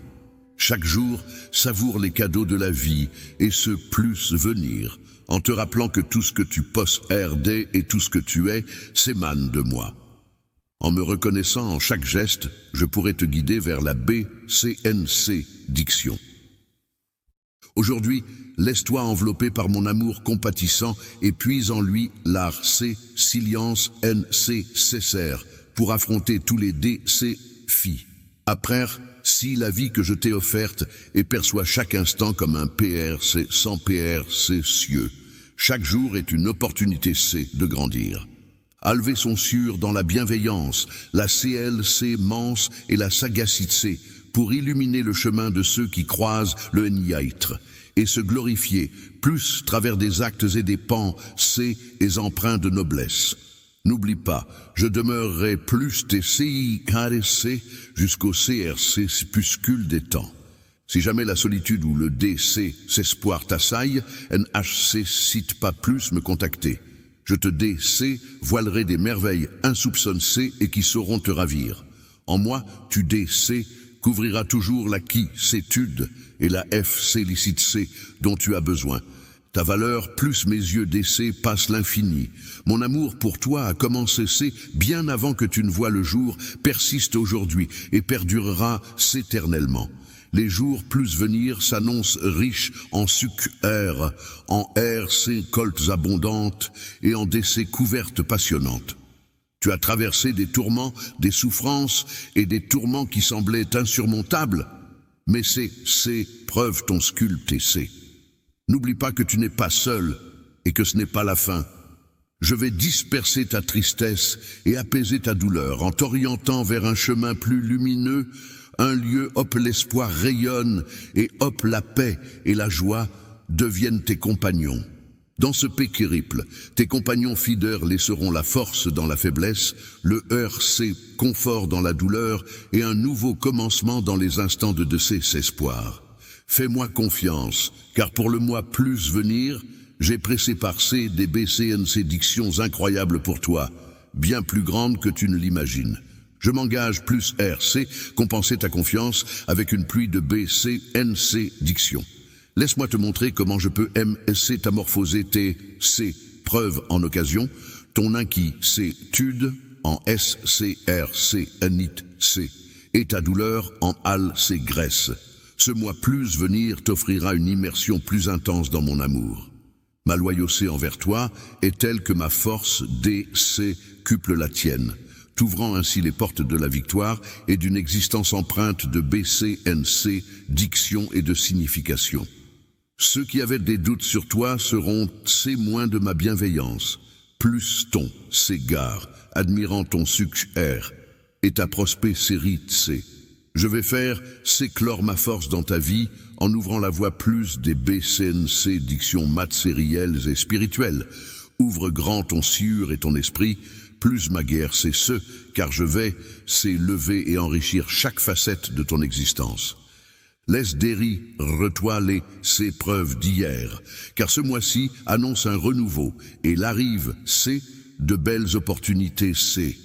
Chaque jour, savoure les cadeaux de la vie et ce plus venir, en te rappelant que tout ce que tu possèdes et tout ce que tu es s'émane de moi. En me reconnaissant en chaque geste, je pourrai te guider vers la BCNC diction. Aujourd'hui, laisse-toi envelopper par mon amour compatissant et puise en lui l'art C, silience NC cessaire pour affronter tous les défis. Après, si la vie que je t'ai offerte et perçois chaque instant comme un PRC sans PRC cieux, chaque jour est une opportunité C de grandir. À lever son sûr dans la bienveillance, la CLC manse et la sagacité pour illuminer le chemin de ceux qui croisent le Niaitre et se glorifier plus travers des actes et des pans C et empreints de noblesse. N'oublie pas, je demeurerai plus tes CIKC jusqu'au CRC spuscule des temps. Si jamais la solitude ou le DC s'espoir t'assaille, NHC cite pas plus me contacter. Je te DC voilerai des merveilles insoupçonnées et qui sauront te ravir. En moi, tu DC couvriras toujours la qui-cétude et la F-célicite-C dont tu as besoin. Ta valeur plus mes yeux d'essai passe l'infini. Mon amour pour toi a commencé bien avant que tu ne vois le jour, persiste aujourd'hui et perdurera éternellement. Les jours plus venir s'annoncent riches en sucre, en RC coltes abondantes et en décès couvertes passionnantes. Tu as traversé des tourments, des souffrances et des tourments qui semblaient insurmontables, mais c'est preuve ton sculpte et c'est. N'oublie pas que tu n'es pas seul et que ce n'est pas la fin. Je vais disperser ta tristesse et apaiser ta douleur en t'orientant vers un chemin plus lumineux, un lieu hop l'espoir rayonne et hop la paix et la joie deviennent tes compagnons. Dans ce périple, tes compagnons fidèles laisseront la force dans la faiblesse, le RC confort dans la douleur et un nouveau commencement dans les instants de désespoir. Fais-moi confiance, car pour le mois plus venir, j'ai pressé par des BCNC dictions incroyables pour toi, bien plus grandes que tu ne l'imagines. Je m'engage plus RC, compenser ta confiance avec une pluie de BCNC dictions. Laisse-moi te montrer comment je peux métamorphoser tes preuves en occasion, ton inquiétude en SCRC, NIT C, et ta douleur en AL C graisse. Ce mois plus venir t'offrira une immersion plus intense dans mon amour. Ma loyauté envers toi est telle que ma force DC cuple la tienne, t'ouvrant ainsi les portes de la victoire et d'une existence empreinte de BCNC, diction et de signification. Ceux qui avaient des doutes sur toi seront témoins de ma bienveillance, plus ton s'égare, admirant ton succès et ta prospérité. Je vais faire s'éclore ma force dans ta vie en ouvrant la voie plus des BCNC, dictions matérielles et spirituelles. Ouvre grand ton cieux et ton esprit, plus ma guerre c'est ce, car je vais s'élever et enrichir chaque facette de ton existence. Laisse Derry retoiler ses preuves d'hier, car ce mois-ci annonce un renouveau, et l'arrive, c'est de belles opportunités, c'est.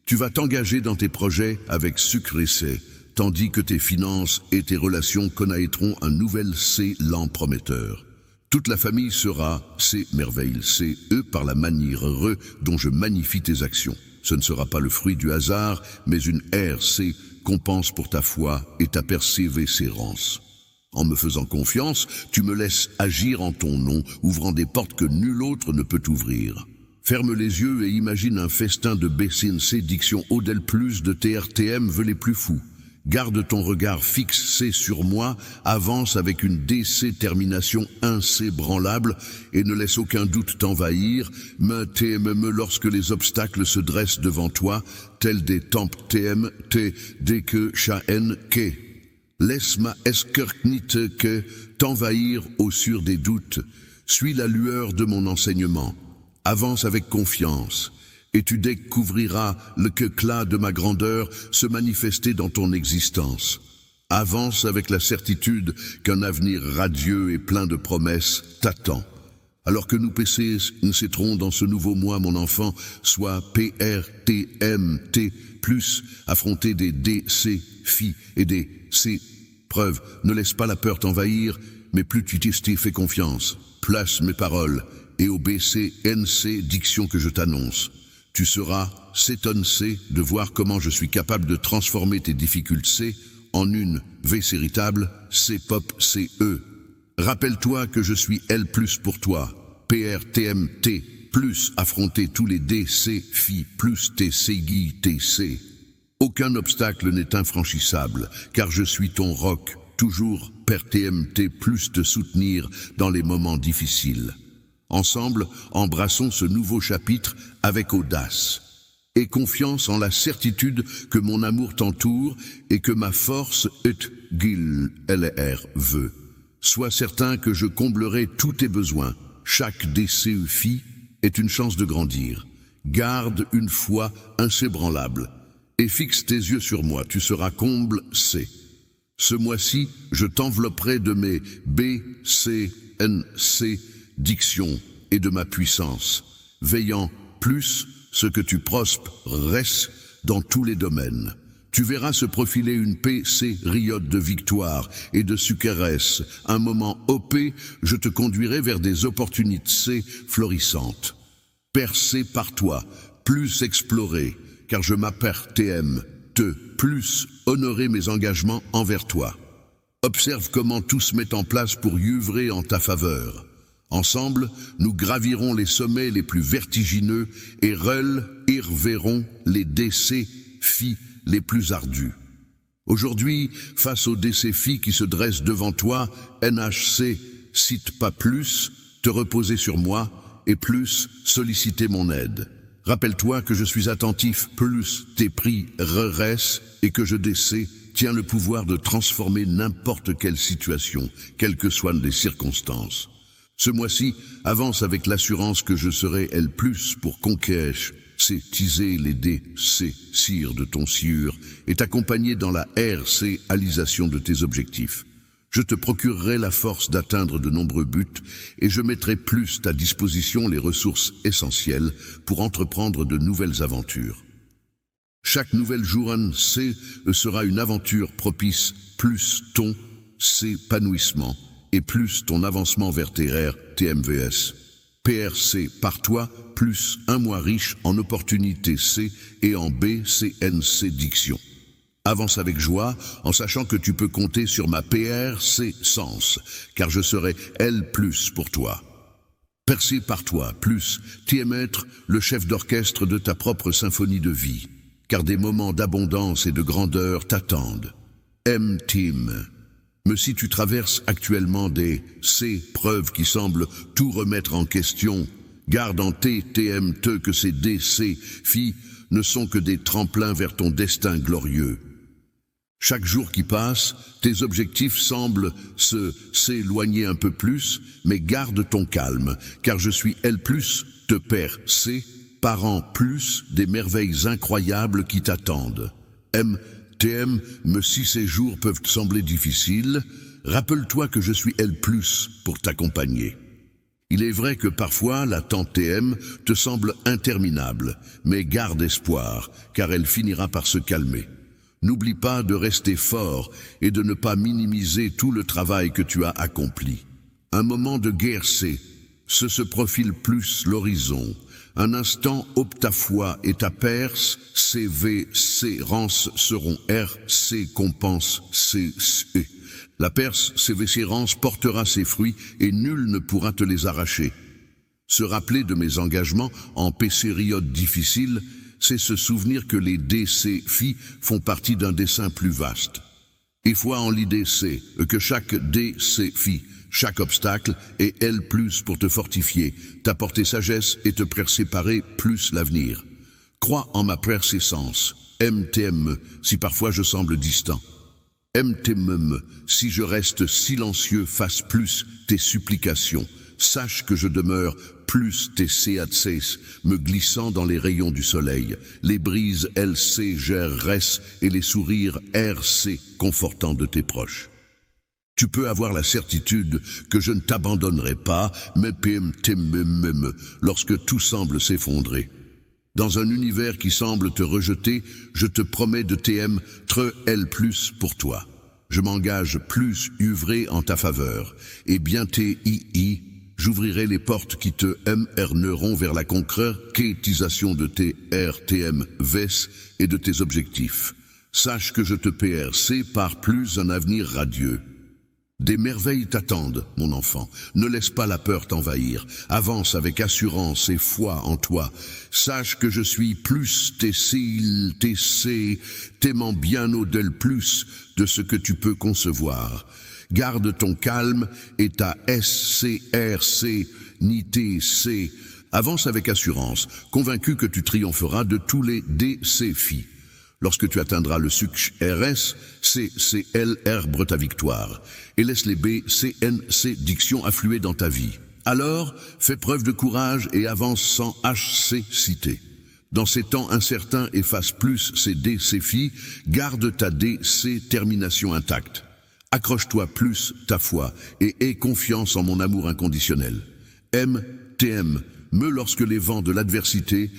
Tu vas t'engager dans tes projets avec succès, tandis que tes finances et tes relations connaîtront un nouvel élan prometteur. Toute la famille sera, c'est merveille, c'est eux par la manière heureux dont je magnifie tes actions. Ce ne sera pas le fruit du hasard, mais une RC compense pour ta foi et ta persévérance. En me faisant confiance, tu me laisses agir en ton nom, ouvrant des portes que nul autre ne peut ouvrir. Ferme les yeux et imagine un festin de BCNC, diction Odel plus de TRTM veut les plus fous. Garde ton regard fixé sur moi, avance avec une DC termination inébranlable et ne laisse aucun doute t'envahir, me lorsque les obstacles se dressent devant toi, tels des tempes TMT, dès que chaen que. Laisse ma esquernite que t'envahir au sur des doutes, suis la lueur de mon enseignement, avance avec confiance. Et tu découvriras le éclat de ma grandeur se manifester dans ton existence. Avance avec la certitude qu'un avenir radieux et plein de promesses t'attend. Alors que nous naîtrons dans ce nouveau mois, mon enfant, soit PRTMT, plus affronter des DC, et des C preuves. Ne laisse pas la peur t'envahir, mais plus tu t'y fais confiance. Place mes paroles, et au BCNC, diction que je t'annonce. Tu seras s'étonné de voir comment je suis capable de transformer tes difficultés en une véritable C-pop CE. Rappelle-toi que je suis L plus pour toi, PRTMT, plus affronter tous les DC, FI, plus TC, TC. Aucun obstacle n'est infranchissable, car je suis ton roc, toujours PRTMT, plus te soutenir dans les moments difficiles. Ensemble, embrassons ce nouveau chapitre avec audace et confiance en la certitude que mon amour t'entoure et que ma force veut. Sois certain que je comblerai tous tes besoins. Chaque DCEFI est une chance de grandir. Garde une foi inébranlable et fixe tes yeux sur moi, tu seras comble C. Ce mois-ci, je t'envelopperai de mes BCNC diction et de ma puissance, veillant plus ce que tu prospères dans tous les domaines. Tu verras se profiler une période de victoire et de succès, un moment OP, je te conduirai vers des opportunités florissantes. Percé par toi, plus exploré, car je m'appartiens, plus honorer mes engagements envers toi. Observe comment tout se met en place pour œuvrer en ta faveur. Ensemble, nous gravirons les sommets les plus vertigineux et verront les défis les plus ardus. Aujourd'hui, face aux défis qui se dressent devant toi, NHC cite pas plus, te reposer sur moi et plus solliciter mon aide. Rappelle-toi que je suis attentif, plus tes prix rerestent et que je tiens le pouvoir de transformer n'importe quelle situation, quelles que soient les circonstances. Ce mois-ci, avance avec l'assurance que je serai L+, pour conquérir, c'est teaser les cire de ton cieux et t'accompagner dans la réalisation de tes objectifs. Je te procurerai la force d'atteindre de nombreux buts et je mettrai plus à disposition les ressources essentielles pour entreprendre de nouvelles aventures. Chaque nouvelle journée sera une aventure propice, plus ton épanouissement et plus ton avancement vers tes TMVS. PRC par toi, plus un mois riche en opportunités C et en BCNC diction. Avance avec joie, en sachant que tu peux compter sur ma PRC Sens, car je serai L+, pour toi. Percé par toi, plus, tu es maître, le chef d'orchestre de ta propre symphonie de vie, car des moments d'abondance et de grandeur t'attendent. M-Team. Mais si tu traverses actuellement des preuves qui semblent tout remettre en question, garde en TM que ces filles ne sont que des tremplins vers ton destin glorieux. Chaque jour qui passe, tes objectifs semblent s'éloigner un peu plus, mais garde ton calme, car je suis L+, te père parent plus des merveilles incroyables qui t'attendent. MTM, mais si ces jours peuvent te sembler difficiles, rappelle-toi que je suis L+, pour t'accompagner. Il est vrai que parfois l'attente TM te semble interminable, mais garde espoir, car elle finira par se calmer. N'oublie pas de rester fort et de ne pas minimiser tout le travail que tu as accompli. Un moment de guerre se profile plus l'horizon. Un instant, ta foi et ta perse, rance seront compense, La perse, rance portera ses fruits et nul ne pourra te les arracher. Se rappeler de mes engagements en période difficile, c'est se souvenir que les filles font partie d'un dessein plus vaste. Et foi en l'idée que chaque filles, chaque obstacle est L+ pour te fortifier, t'apporter sagesse et te préparer plus l'avenir. Crois en ma persistance, MTM, si parfois je semble distant. MTM, si je reste silencieux face plus tes supplications, sache que je demeure plus tes CATCs, me glissant dans les rayons du soleil, les brises LCGRS et les sourires RC confortants de tes proches. Tu peux avoir la certitude que je ne t'abandonnerai pas, mais PMTM, lorsque tout semble s'effondrer. Dans un univers qui semble te rejeter, je te promets de TM L+ pour toi. Je m'engage plus œuvrer en ta faveur, et bien TII, j'ouvrirai les portes qui te mrneront vers la concrétisation de tes RTM VES et de tes objectifs. Sache que je te PRC par plus un avenir radieux. Des merveilles t'attendent, mon enfant. Ne laisse pas la peur t'envahir. Avance avec assurance et foi en toi. Sache que je suis plus t'aimant bien au-delà plus de ce que tu peux concevoir. Garde ton calme et ta SCRC ni TC. Avance avec assurance, convaincu que tu triompheras de tous les défis. Lorsque tu atteindras le sucre RS, CCL arbre ta victoire, et laisse les BCNC dictions affluer dans ta vie. Alors, fais preuve de courage et avance sans HC cité. Dans ces temps incertains et face plus ces défis, garde ta détermination intacte. Accroche-toi plus ta foi et aie confiance en mon amour inconditionnel. MTM, lorsque les vents de l'adversité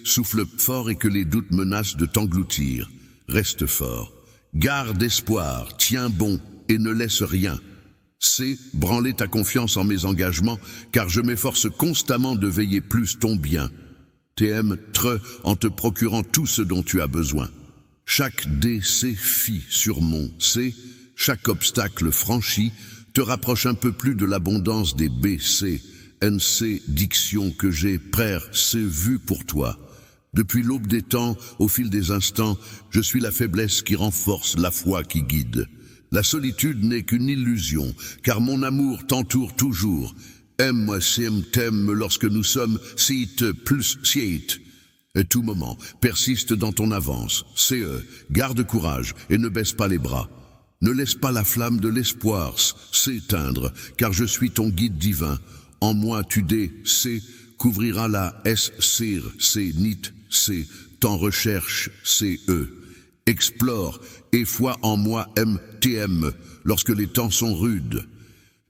soufflent fort et que les doutes menacent de t'engloutir. Reste fort. Garde espoir, tiens bon et ne laisse rien. Branler ta confiance en mes engagements, car je m'efforce constamment de veiller plus ton bien. TM en te procurant tout ce dont tu as besoin. Chaque défi sur mon chaque obstacle franchi te rapproche un peu plus de l'abondance des NC diction que j'ai vu pour toi. Depuis l'aube des temps, au fil des instants, je suis la faiblesse qui renforce la foi qui guide. La solitude n'est qu'une illusion, car mon amour t'entoure toujours. Aime-moi t'aime lorsque nous sommes plus et tout moment, persiste dans ton avance. Garde courage et ne baisse pas les bras. Ne laisse pas la flamme de l'espoir s'éteindre, car je suis ton guide divin. En moi tu couvrira la nit t'en recherche explore et foi en moi MTM lorsque les temps sont rudes.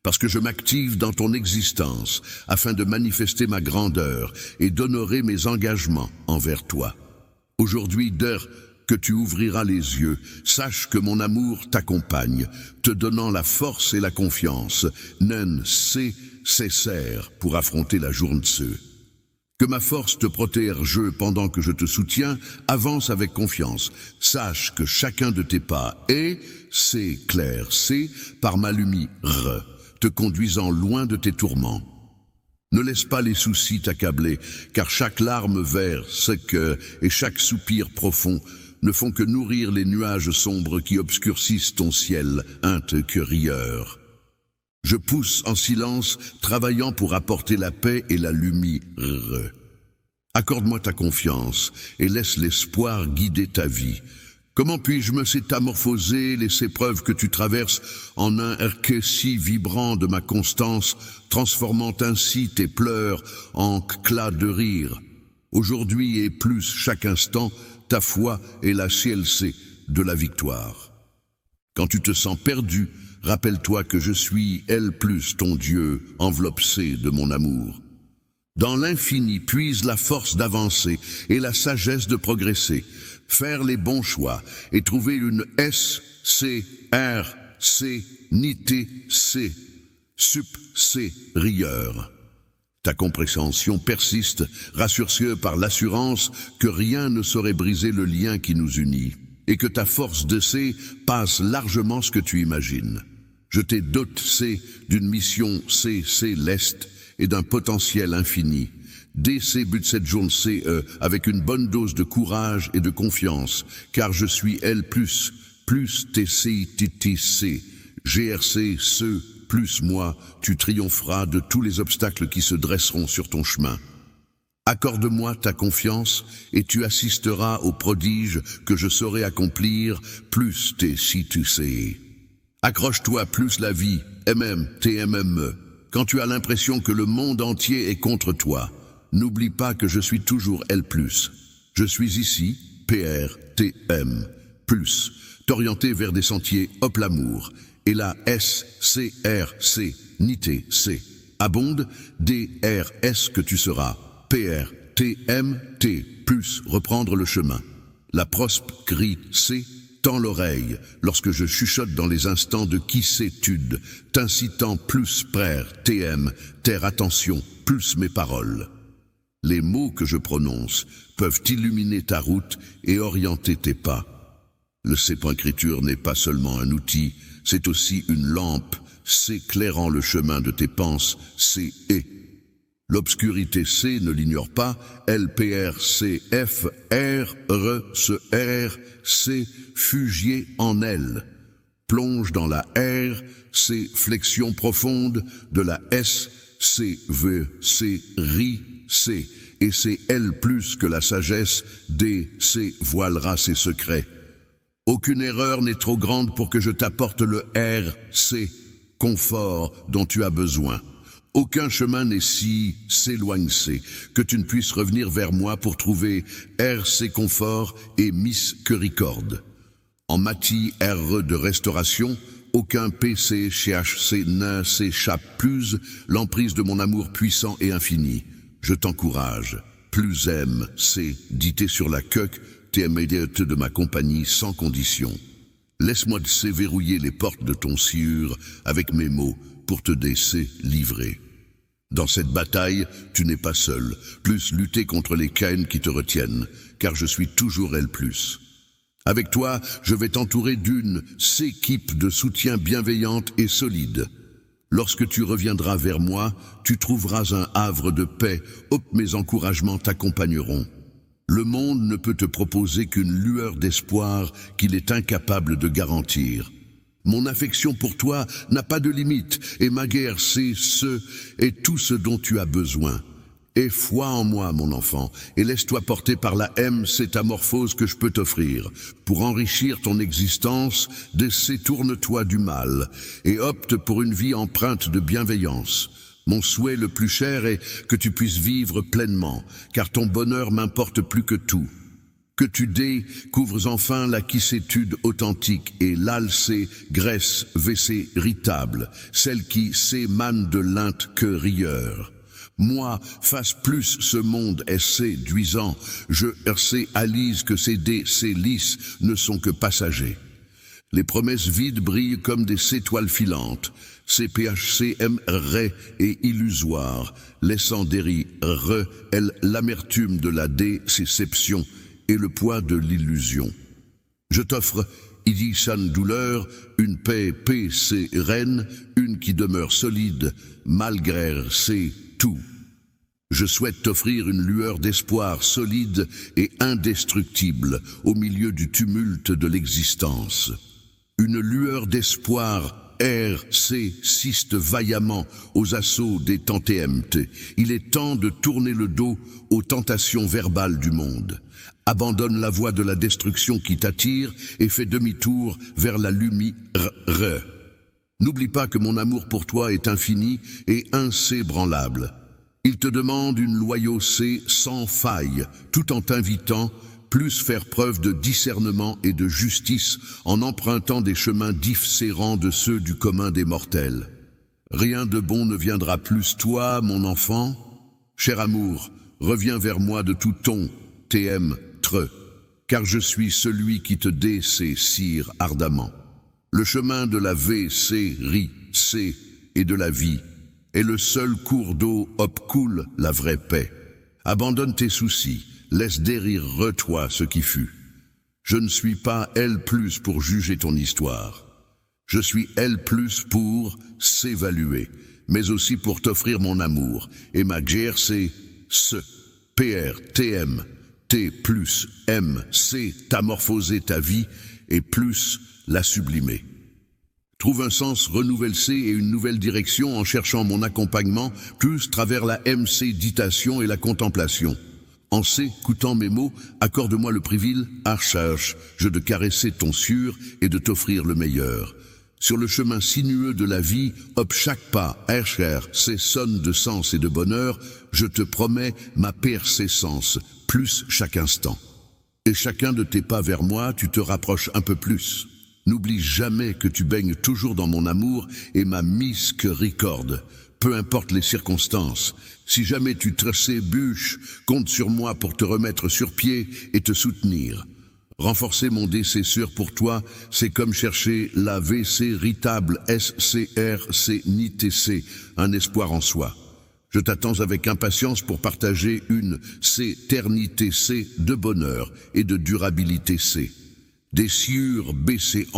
Parce que je m'active dans ton existence afin de manifester ma grandeur et d'honorer mes engagements envers toi. Aujourd'hui, d'heure que tu ouvriras les yeux, sache que mon amour t'accompagne, te donnant la force et la confiance, nécessaire pour affronter la journée. Que ma force te protège pendant que je te soutiens, avance avec confiance. Sache que chacun de tes pas est, c'est clair, c'est par ma lumière, te conduisant loin de tes tourments. Ne laisse pas les soucis t'accabler, car chaque larme verse que et chaque soupir profond ne font que nourrir les nuages sombres qui obscurcissent ton ciel, que rieur. Je pousse en silence, travaillant pour apporter la paix et la lumière. Accorde-moi ta confiance et laisse l'espoir guider ta vie. Comment puis-je me métamorphoser les épreuves que tu traverses en un arc si vibrant de ma constance, transformant ainsi tes pleurs en éclats de rire. Aujourd'hui et plus chaque instant, ta foi est la CLC de la victoire. Quand tu te sens perdu, rappelle-toi que je suis ton Dieu, enveloppé de mon amour. Dans l'infini puise la force d'avancer et la sagesse de progresser, faire les bons choix et trouver une nité C, rieur. Ta compréhension persiste, rassure par l'assurance que rien ne saurait briser le lien qui nous unit, et que ta force de C passe largement ce que tu imagines. Je t'ai doté d'une mission céleste et d'un potentiel infini. Dès ces buts de cette journée, avec une bonne dose de courage et de confiance, car je suis plus TC, GRC, plus moi, tu triompheras de tous les obstacles qui se dresseront sur ton chemin. Accorde-moi ta confiance et tu assisteras aux prodiges que je saurai accomplir, plus TC. Accroche-toi plus la vie, TMME. Quand tu as l'impression que le monde entier est contre toi, n'oublie pas que je suis toujours Je suis ici, PRTM, t'orienter vers des sentiers l'amour, et la SCRC, nité C, abonde, DRS que tu seras, PRTMT, reprendre le chemin. La prospérité C, tends l'oreille, lorsque je chuchote dans les instants de quiétude, t'incitant prère, TM, terre attention, mes paroles. Les mots que je prononce peuvent illuminer ta route et orienter tes pas. Le écriture n'est pas seulement un outil, c'est aussi une lampe, s'éclairant le chemin de tes pensées. L'obscurité C ne l'ignore pas, LPRCF, C, fugier en elle. Plonge dans la C, flexion profonde de la C, et c'est elle plus que la sagesse, C, voilera ses secrets. Aucune erreur n'est trop grande pour que je t'apporte le C, confort dont tu as besoin. Aucun chemin n'est si s'éloigne que tu ne puisses revenir vers moi pour trouver C confort et miséricorde. En matière de restauration, aucun PCHC ne s'échappe plus l'emprise de mon amour puissant et infini. Je t'encourage, c'est dité sur la queue, t'aimerais-tu de ma compagnie sans condition. Laisse-moi déverrouiller les portes de ton sieur avec mes mots pour te livrer. Dans cette bataille, tu n'es pas seul, lutter contre les Caïns qui te retiennent, car je suis toujours plus. Avec toi, je vais t'entourer d'une équipe de soutien bienveillante et solide. Lorsque tu reviendras vers moi, tu trouveras un havre de paix, mes encouragements t'accompagneront. Le monde ne peut te proposer qu'une lueur d'espoir qu'il est incapable de garantir. Mon affection pour toi n'a pas de limite, et ma guerre, c'est tout ce dont tu as besoin. Aie foi en moi, mon enfant, et laisse-toi porter par la métamorphose que je peux t'offrir. Pour enrichir ton existence, détourne-toi du mal, et opte pour une vie empreinte de bienveillance. Mon souhait le plus cher est que tu puisses vivre pleinement, car ton bonheur m'importe plus que tout. Que tu découvres enfin la quiétude authentique et l'alcé graisse véritable, celle qui s'émane de que rieur. Moi, fasse plus ce monde est séduisant, je réalise que ces lisses ne sont que passagers. Les promesses vides brillent comme des étoiles filantes. CPHCM Ré et illusoire, laissant derrière elle l'amertume de la déception et le poids de l'illusion. Je t'offre, sans douleur, une paix sereine, une qui demeure solide, malgré c'est tout. Je souhaite t'offrir une lueur d'espoir solide et indestructible au milieu du tumulte de l'existence. Une lueur d'espoir résiste vaillamment aux assauts des TMT. Il est temps de tourner le dos aux tentations verbales du monde. Abandonne la voie de la destruction qui t'attire et fais demi-tour vers la lumière. N'oublie pas que mon amour pour toi est infini et inébranlable. Il te demande une loyauté sans faille, tout en t'invitant plus faire preuve de discernement et de justice en empruntant des chemins différents de ceux du commun des mortels. Rien de bon ne viendra plus toi, mon enfant. Cher amour, reviens vers moi de tout ton car je suis celui qui te désire ardemment. Le chemin de la vérité et de la vie est le seul cours d'eau coule la vraie paix. Abandonne tes soucis, laisse derrière toi ce qui fut. Je ne suis pas elle plus pour juger ton histoire. Je suis elle plus pour s'évaluer, mais aussi pour t'offrir mon amour et ma GRC, PRTM. T plus M, C, t'amorphoser ta vie et plus la sublimer. Trouve un sens renouvelle C et une nouvelle direction en cherchant mon accompagnement plus travers la MC ditation et la contemplation. En C, écoutant mes mots, accorde-moi le privilège, je de caresser ton sûr et de t'offrir le meilleur. Sur le chemin sinueux de la vie, chaque pas, c'est sonne de sens et de bonheur, je te promets ma persécence, plus chaque instant. Et chacun de tes pas vers moi, tu te rapproches un peu plus. N'oublie jamais que tu baignes toujours dans mon amour et ma miséricorde, peu importe les circonstances. Si jamais tu trébuches, compte sur moi pour te remettre sur pied et te soutenir. Renforcer mon décesseur pour toi, c'est comme chercher la véritable SCRC ni TC, un espoir en soi. Je t'attends avec impatience pour partager une éternité C de bonheur et de durabilité C. Des cieux BC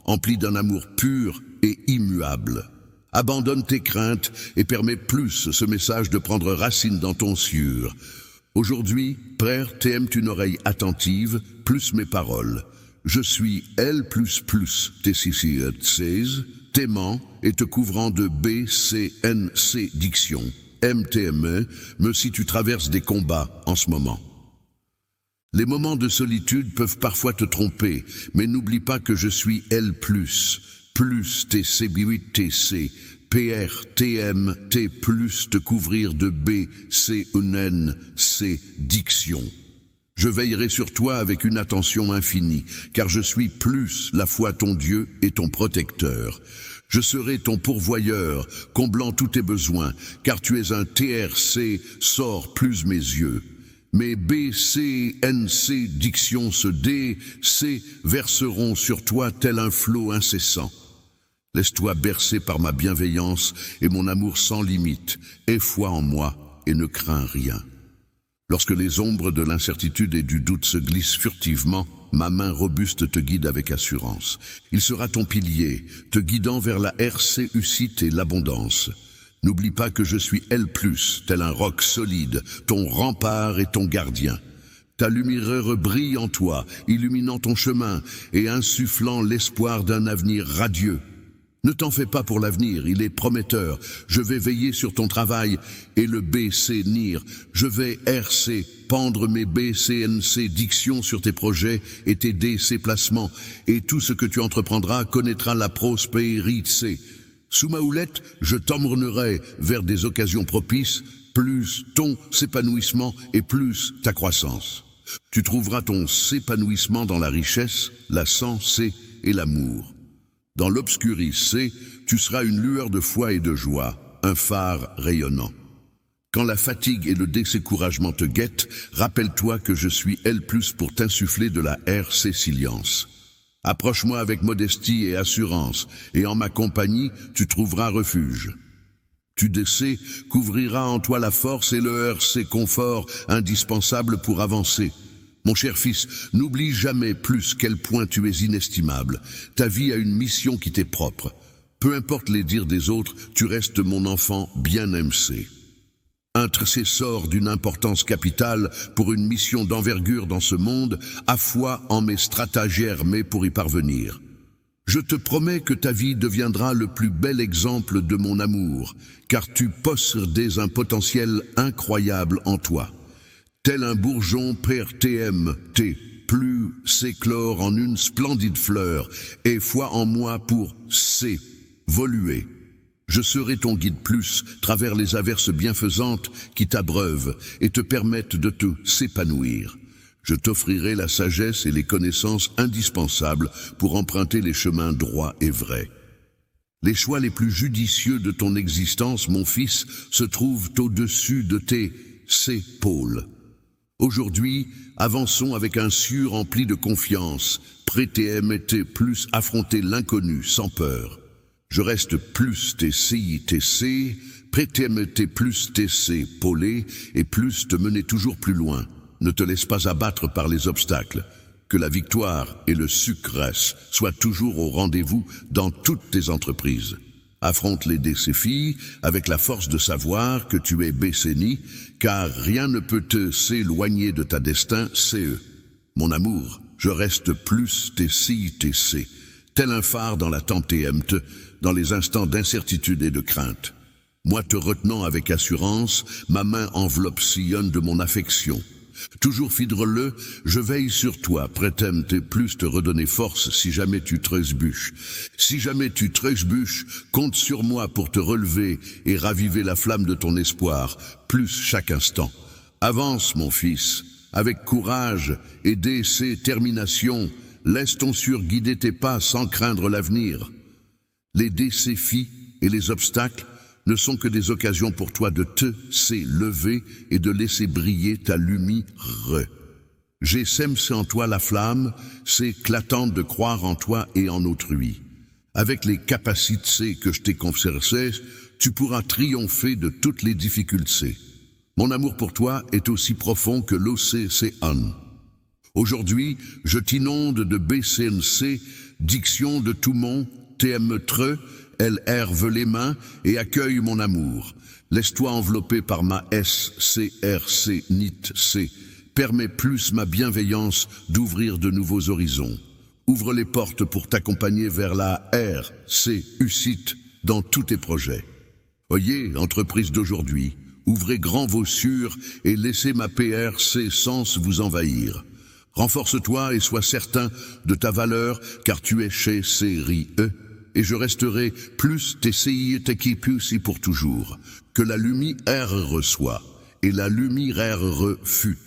emplis d'un amour pur et immuable. Abandonne tes craintes et permets plus ce message de prendre racine dans ton cieux. Aujourd'hui, frère, t'aimes une oreille attentive, plus mes paroles. Je suis elle plus tes 16, t'aimant et te couvrant de BCNC diction. MTME, me si tu traverses des combats en ce moment. Les moments de solitude peuvent parfois te tromper, mais n'oublie pas que je suis elle plus TC8TC, PRTM, T plus te couvrir de BCNC diction. Je veillerai sur toi avec une attention infinie, car je suis plus la fois ton Dieu et ton protecteur. Je serai ton pourvoyeur, comblant tous tes besoins, car tu es un TRC, sors plus mes yeux. Mes BCNC dictions se verseront sur toi tel un flot incessant. Laisse-toi bercer par ma bienveillance et mon amour sans limite, aie foi en moi et ne crains rien. Lorsque les ombres de l'incertitude et du doute se glissent furtivement, ma main robuste te guide avec assurance. Il sera ton pilier, te guidant vers la réussite et l'abondance. N'oublie pas que je suis elle plus, tel un roc solide, ton rempart et ton gardien. Ta lumière brille en toi, illuminant ton chemin et insufflant l'espoir d'un avenir radieux. Ne t'en fais pas pour l'avenir, il est prometteur. Je vais veiller sur ton travail et le BC-NIR. Je vais RC, pendre mes BCNC dictions sur tes projets et tes DC placements. Et tout ce que tu entreprendras connaîtra la prospérité. Sous ma houlette, je t'emmènerai vers des occasions propices, plus ton s'épanouissement et plus ta croissance. Tu trouveras ton s'épanouissement dans la richesse, la santé et l'amour. Dans l'obscurité, tu seras une lueur de foi et de joie, un phare rayonnant. Quand la fatigue et le découragement te guettent, rappelle-toi que je suis elle plus pour t'insuffler de la RC Silience. Approche-moi avec modestie et assurance, et en ma compagnie, tu trouveras refuge. TUDC couvrira en toi la force et le RC confort indispensable pour avancer. Mon cher fils, n'oublie jamais plus quel point tu es inestimable. Ta vie a une mission qui t'est propre. Peu importe les dires des autres, tu restes mon enfant bien MC. Un tracé sort d'une importance capitale pour une mission d'envergure dans ce monde, à foi en mes stratagères mais pour y parvenir. Je te promets que ta vie deviendra le plus bel exemple de mon amour, car tu possédais un potentiel incroyable en toi. Tel un bourgeon PRTMT, plus s'éclore en une splendide fleur, et foi en moi pour s'évoluer. Je serai ton guide plus, travers les averses bienfaisantes qui t'abreuvent et te permettent de te s'épanouir. Je t'offrirai la sagesse et les connaissances indispensables pour emprunter les chemins droits et vrais. Les choix les plus judicieux de ton existence, mon fils, se trouvent au-dessus de tes épaules. Aujourd'hui, avançons avec un sûr empli de confiance, prêt à plus affronter l'inconnu sans peur. Je reste plus TCITC, prêt à plus TC polé et plus te mener toujours plus loin. Ne te laisse pas abattre par les obstacles. Que la victoire et le succès soient toujours au rendez-vous dans toutes tes entreprises. Affronte les défis avec la force de savoir que tu es Bécéni, car rien ne peut te s'éloigner de ta destin, c'est eux. Mon amour, je reste plus TCITC, tel un phare dans la tempête, dans les instants d'incertitude et de crainte. Moi te retenant avec assurance, ma main enveloppe sillonne de mon affection. Toujours fidèle, je veille sur toi, prêt-à plus te redonner force si jamais tu trébuches. Si jamais tu trébuches, compte sur moi pour te relever et raviver la flamme de ton espoir, plus chaque instant. Avance, mon fils, avec courage et détermination, laisse ton sûr guider tes pas sans craindre l'avenir. Les défis et les obstacles ne sont que des occasions pour toi de te lever et de laisser briller ta lumière. J'ai sème en toi la flamme, c'est éclatante de croire en toi et en autrui. Avec les capacités que je t'ai conférées, tu pourras triompher de toutes les difficultés. Mon amour pour toi est aussi profond que l'océan. Aujourd'hui, je t'inonde de BCNC, diction de tout mon TME-TRE, elle herve les mains et accueille mon amour. Laisse-toi envelopper par ma SCRC NIT-C. Permets plus ma bienveillance d'ouvrir de nouveaux horizons. Ouvre les portes pour t'accompagner vers la RCUCIT dans tous tes projets. Oyez, entreprise d'aujourd'hui, ouvrez grand vos sûrs et laissez ma PRC sens vous envahir. Renforce-toi et sois certain de ta valeur, car tu es chez Série E. Et je resterai plus TCI et TKPUSI pour toujours. Que la lumière reçoit, et la lumière refute.